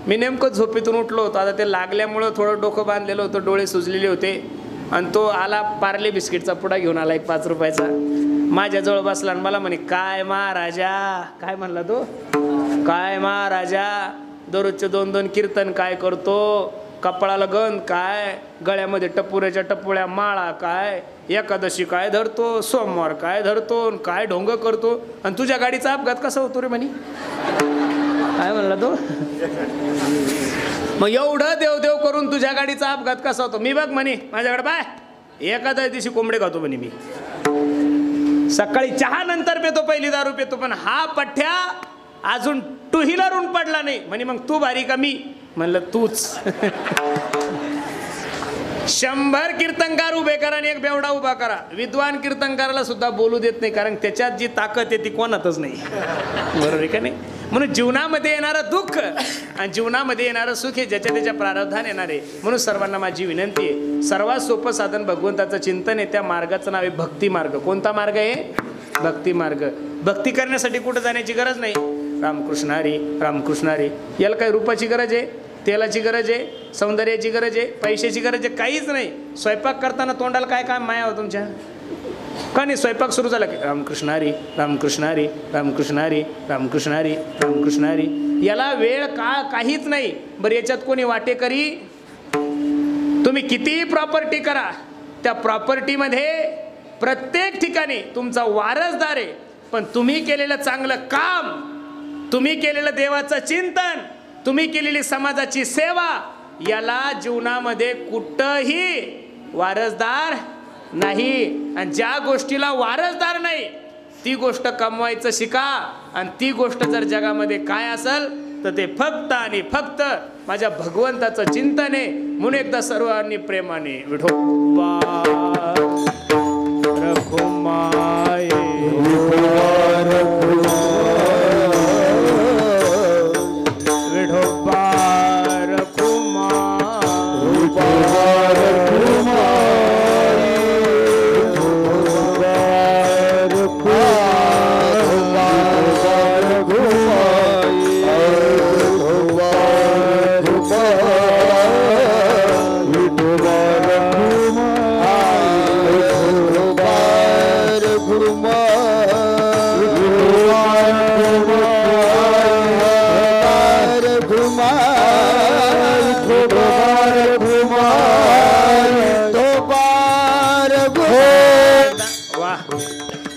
मी नेमकं झोपेतून उठलो होतो. आता ते लागल्यामुळं थोडं डोकं बांधलेलं होतं, डोळे सुजलेले होते. आणि तो आला, पार्ले बिस्किटचा पुडा घेऊन आला, एक 5 रुपयाचा. माझ्याजवळ बसला आणि मला म्हणे, काय महाराजा, काय म्हणला तो, काय महाराजा, दररोजचे 2-2 कीर्तन काय करतो, कपाळाला गंध काय, गळ्यामध्ये टपुऱ्याच्या टपुळ्या माळा काय, एकादशी काय धरतो, सोमवार काय धरतो, काय ढोंग करतो, आणि तुझ्या गाडीचा अपघात कसा होतो रे म्हणे. काय म्हणला तो. मग एवढं देवदेव करून तुझ्या गाडीचा अपघात कसा होतो. मी बघ म्हणे माझ्याकडे बाय एखाद्या दिवशी कोंबडे खातो म्हणे मी. सकाळी चहा नंतर पितो, पहिली दारू पितो, पण हा पठ्ठ्या अजून टू व्हीलरून पडला नाही म्हणे. मग तू भारी का मी. म्हणलं तूच. 100 कीर्तनकार उभे करा आणि एक बेवडा उभा करा. विद्वान कीर्तनकाराला सुद्धा बोलू देत नाही, कारण त्याच्यात जी ताकद आहे ती कोणातच नाही. बरोबर आहे का नाही. म्हणून जीवनामध्ये येणारं दुःख आणि जीवनामध्ये येणारं सुख हे ज्याच्या त्याच्या प्रारब्धान येणार आहे. म्हणून सर्वांना माझी विनंती आहे, सर्वात सोपं साधन भगवंताचं चिंतन आहे. त्या मार्गाचं नाव आहे भक्ती मार्ग. कोणता मार्ग आहे. भक्ती मार्ग. भक्ती करण्यासाठी कुठं जाण्याची गरज नाही. रामकृष्ण हरी रामकृष्ण हरी. याला काही रूपाची गरज आहे, तेलाची गरज आहे, सौंदर्याची गरज आहे, पैशाची गरज आहे, काहीच नाही. स्वयंपाक करताना तोंडाला काय काय माया हो तुमच्या. का नाही. स्वयंपाक सुरू झाला की रामकृष्ण हरी रामकृष्ण हरी रामकृष्ण हरी रामकृष्ण हरी रामकृष्ण हरी. याला वेळ काळ काहीच नाही. बरं याच्यात कोणी वाटेकरी. तुम्ही कितीही प्रॉपर्टी करा, त्या प्रॉपर्टीमध्ये प्रत्येक ठिकाणी तुमचा वारसदार आहे. पण तुम्ही केलेलं चांगलं काम, तुम्ही केलेलं देवाचं चिंतन, तुम्ही केलेली समाजाची सेवा, याला जीवनामध्ये कुठंही वारसदार नाही. आणि ज्या गोष्टीला वारसदार नाही ती गोष्ट कमवायचं शिका. आणि ती गोष्ट जर जगामध्ये काय असेल तर ते फक्त आणि फक्त माझ्या भगवंताचं चिंतन आहे. म्हणून एकदा सर्वांनी प्रेमाने विठोबा रखुमाई विठोबा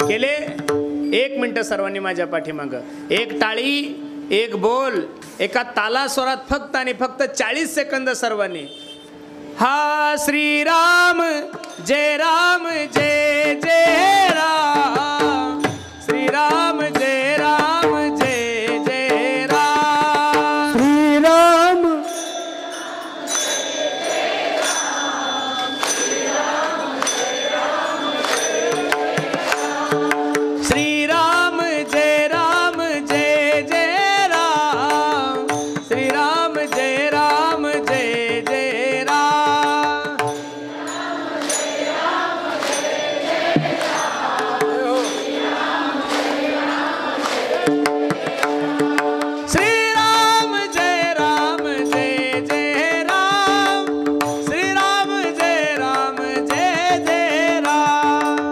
केले. 1 मिनिट सर्वांनी माझ्या पाठीमागं. एक टाळी, एक बोल, एका ताला स्वरात फक्त आणि फक्त 40 सेकंद सर्वांनी. हा श्रीराम जय राम जय जय राम. श्रीराम जय राम जय जय राम. श्रीराम श्रीराम जय राम जय जय राम. श्रीराम जय राम जय जय राम. श्रीराम जय राम जय जय राम. श्रीराम जय राम जय जय राम.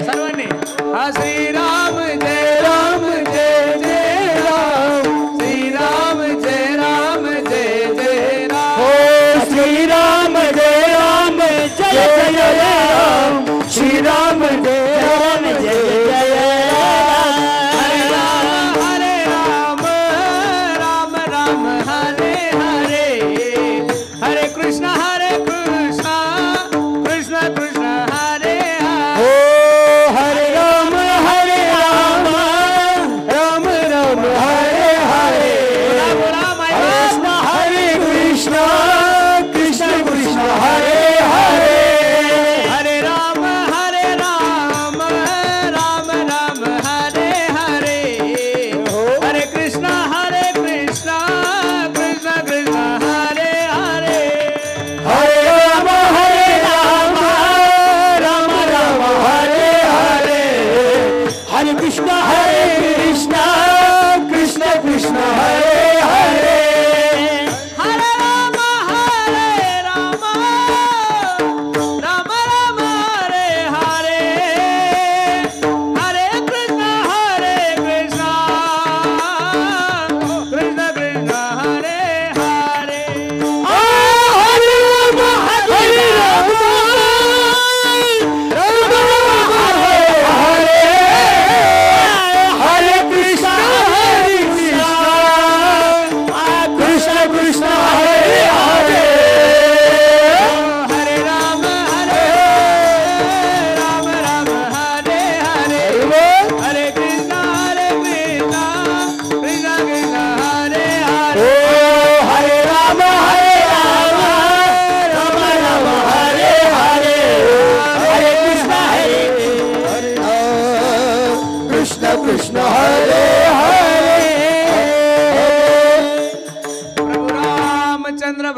सर्वांनी हा श्रीराम जय राम जय जय राम. श्रीराम जय राम जय जय राम. हो श्रीराम जय राम जय जय राम. श्रीराम जय राम जय जय राम. हरे राम राम राम हरे हरे. हरे कृष्ण कृष्ण कृष्ण हरे हरे. हो हरे राम हरे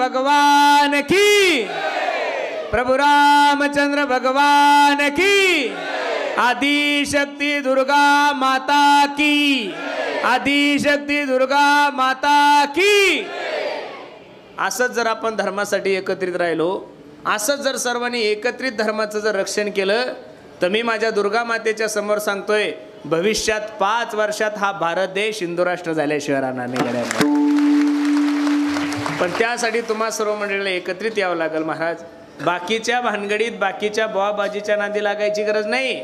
भगवान की, प्रभु रामचंद्र भगवान की, आदिशक्ति दुर्गा माता की, आदिशक्ती दुर्गा माता की. असंच जर आपण धर्मासाठी एकत्रित राहिलो, असंच जर सर्वांनी एकत्रित धर्माचं जर रक्षण केलं, तर मी माझ्या दुर्गा मातेच्या समोर सांगतोय, भविष्यात 5 वर्षात हा भारत देश हिंदू राष्ट्र झाल्याशिवाय राहणार नाही. पण त्यासाठी तुम्हा सर्व मंडळीला एकत्रित यावं लागेल महाराज. बाकीच्या भानगडीत, बाकीच्या बोवाबाजीच्या नादी लागायची गरज नाही.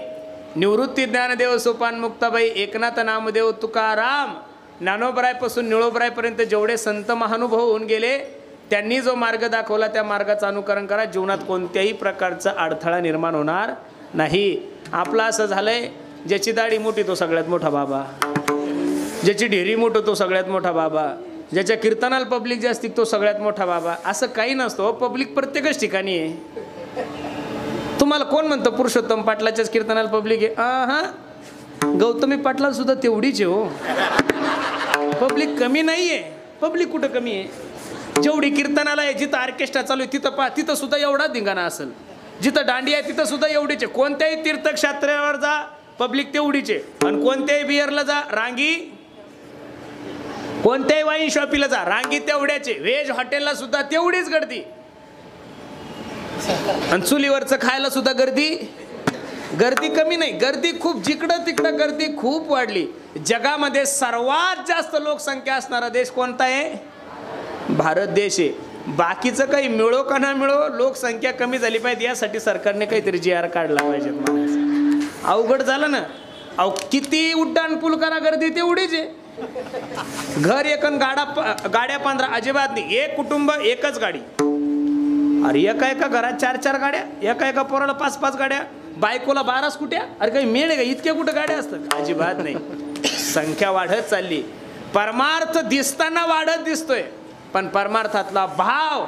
निवृत्ती ज्ञानदेव, सोपान मुक्ताबाई, एकनाथ नामदेव, तुकाराम, ज्ञानोबरायपासून निळोबरायपर्यंत जेवढे संत महानुभव होऊन गेले, त्यांनी जो मार्ग दाखवला त्या मार्गाचं अनुकरण करा. जीवनात कोणत्याही प्रकारचा अडथळा निर्माण होणार नाही. आपलं असं झालंय, ज्याची दाढी मोठी तो सगळ्यात मोठा बाबा, ज्याची ढेरी मोठं तो सगळ्यात मोठा बाबा, ज्याच्या कीर्तनाला पब्लिक जास्ती तो सगळ्यात मोठा बाबा. असं काही नसतं. पब्लिक प्रत्येकच ठिकाणी आहे. तुम्हाला कोण म्हणतं पुरुषोत्तम पाटलाच्याच कीर्तनाला पब्लिक आहे? हां, गौतमी पाटला सुद्धा तेवढीच आहे हो. पब्लिक कमी नाही आहे. पब्लिक कुठं कमी आहे? जेवढी कीर्तनाला आहे, जिथं ऑर्केस्ट्रा चालू आहे तिथं तिथं सुद्धा एवढाच धिंगाणा असेल. जिथं दांडी आहे तिथं सुद्धा एवढीच आहे. कोणत्याही तीर्थक्षेत्रावर जा, पब्लिक तेवढीच आहे. आणि कोणत्याही बियरला जा, रांगी, कोणत्याही वाईन शॉपीला जा, रांगी तेवढ्याचे. व्हेज हॉटेलला सुद्धा तेवढीच गर्दी. आणि चुलीवरचं खायला सुद्धा गर्दी कमी नाही. गर्दी खूप, जिकडं तिकडं गर्दी खूप वाढली. जगामध्ये सर्वात जास्त लोकसंख्या असणारा देश कोणता आहे? भारत देश आहे. बाकीचं काही मिळो का ना मिळो, लोकसंख्या कमी झाली पाहिजे यासाठी सरकारने काहीतरी GR काढला पाहिजे. अवघड झालं ना. अहो, किती उड्डाण पूल करा, गर्दी तेवढीच आहे. घर एक गाड्या 15 अजिबात नाही. एक कुटुंब एकच गाडी. अरे एका घरात 4 गाड्या, एका पोराला 5 गाड्या, बायकोला 12 स्कुट्या. अरे काही मेळ आहे का? इतक्या कुठं गाड्या असतात? अजिबात नाही. संख्या वाढत चालली. परमार्थ दिसताना वाढत दिसतोय, पण परमार्थातला भाव,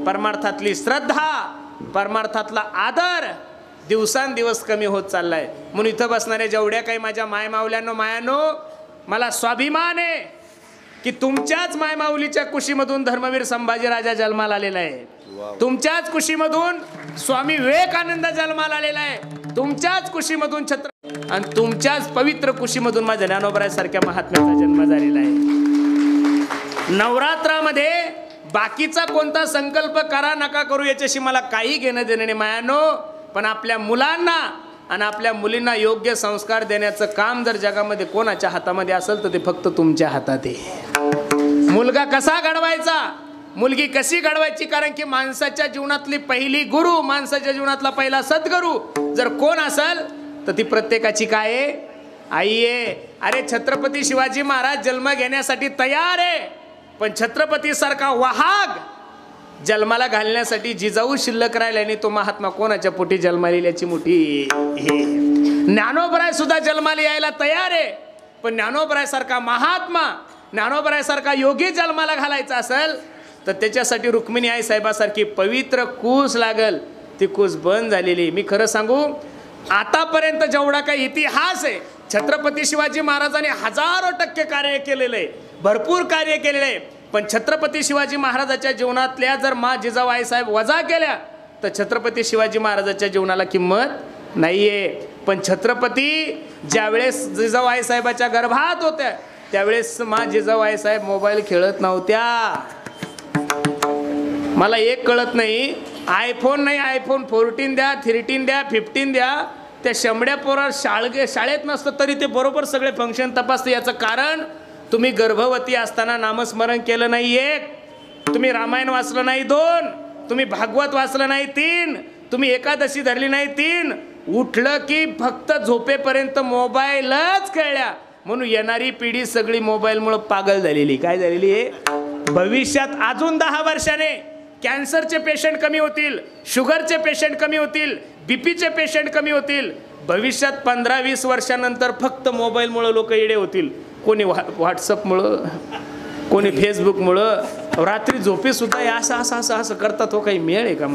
परमार्थातली श्रद्धा, परमार्थातला आदर दिवसांदिवस कमी होत चाललाय. म्हणून इथं बसणाऱ्या जेवढ्या काही माझ्या मायमाऊल्यांनो, मायानो, मला स्वाभिमान आहे की तुमच्याच मायमाऊलीच्या कुशीमधून धर्मवीर संभाजीराजा जन्माला आलेला आहे. तुमच्याच कुशीमधून स्वामी विवेकानंद जन्माला आलेला आहे. तुमच्याच कुशीमधून आणि तुमच्याच पवित्र कुशीमधून माझ्या ज्ञानोबरायासारख्या महात्म्याचा जन्म झालेला आहे. नवरात्रामध्ये बाकीचा कोणता संकल्प करा नका करू याच्याशी मला काही घेणं देणं नाही मायानो. पण आपल्या मुलांना आणि आपल्या मुलींना योग्य संस्कार देण्याचं काम जर जगामध्ये कोणाच्या हातामध्ये असेल तर ते फक्त तुमच्या हातात आहे. मुलगा कसा घडवायचा, मुलगी कशी घडवायची, कारण की माणसाच्या जीवनातली पहिली गुरु, माणसाच्या जीवनातला पहिला सद्गुरू जर कोण असेल तर ती प्रत्येकाची काय आहे? आई आहे. अरे छत्रपती शिवाजी महाराज जन्म घेण्यासाठी तयार आहे, पण छत्रपती सारखा वाहक जन्माला घालण्यासाठी जिजाऊ शिल्लक राहिल्याने तो महात्मा कोणाच्या पोटी जन्माला याची मोठी हे. ज्ञानोबराय सुद्धा जन्माला यायला तयार आहे, पण ज्ञानोबराय सारखा महात्मा, ज्ञानोबराय सारखा योगी जन्माला घालायचा असेल तर त्याच्यासाठी रुक्मिणी आई साहेबासारखी पवित्र कूस लागल. ती कूस बंद झालेली. मी खरं सांगू, आतापर्यंत जेवढा काही इतिहास आहे, छत्रपती शिवाजी महाराजांनी हजारो टक्के कार्य केलेलं आहे, भरपूर कार्य केलेलं आहे. पण छत्रपती शिवाजी महाराजाच्या जीवनातल्या जर मा जिजाऊ आईसाहेब वजा केल्या तर छत्रपती शिवाजी महाराजाच्या जीवनाला किंमत नाहीये. पण छत्रपती ज्यावेळेस जिजाऊ आईसाहेबाच्या गर्भात होत्या त्यावेळेस मा जिजाऊ आईसाहेब मोबाईल खेळत नव्हत्या. मला एक कळत नाही, आयफोन नाही, आयफोन 14 द्या, 13 द्या, 15 द्या, त्या शंभड्या पोरा शाळेत नसतं तरी ते बरोबर सगळे फंक्शन तपासते. याचं कारण तुम्ही गर्भवती असताना नामस्मरण केलं नाही 1, तुम्ही रामायण वाचलं नाही 2, तुम्ही भागवत वाचलं नाही 3, तुम्ही एकादशी धरली नाही 3, उठलं की फक्त झोपेपर्यंत मोबाईलच खेळल्या. म्हणून येणारी पिढी सगळी मोबाईलमुळे पागल झालेली. काय झालेली आहे? भविष्यात अजून 10 वर्षाने कॅन्सरचे पेशंट कमी होतील, शुगरचे पेशंट कमी होतील, बीपीचे पेशंट कमी होतील. भविष्यात 15-20 वर्षानंतर फक्त मोबाईलमुळे लोक येडे होतील. कोणी व्हॉट्सअपमुळं, कोणी फेसबुकमुळं. रात्री झोपेसुद्धा असं असं असं असं करतात. हो, काही मेळ आहे का?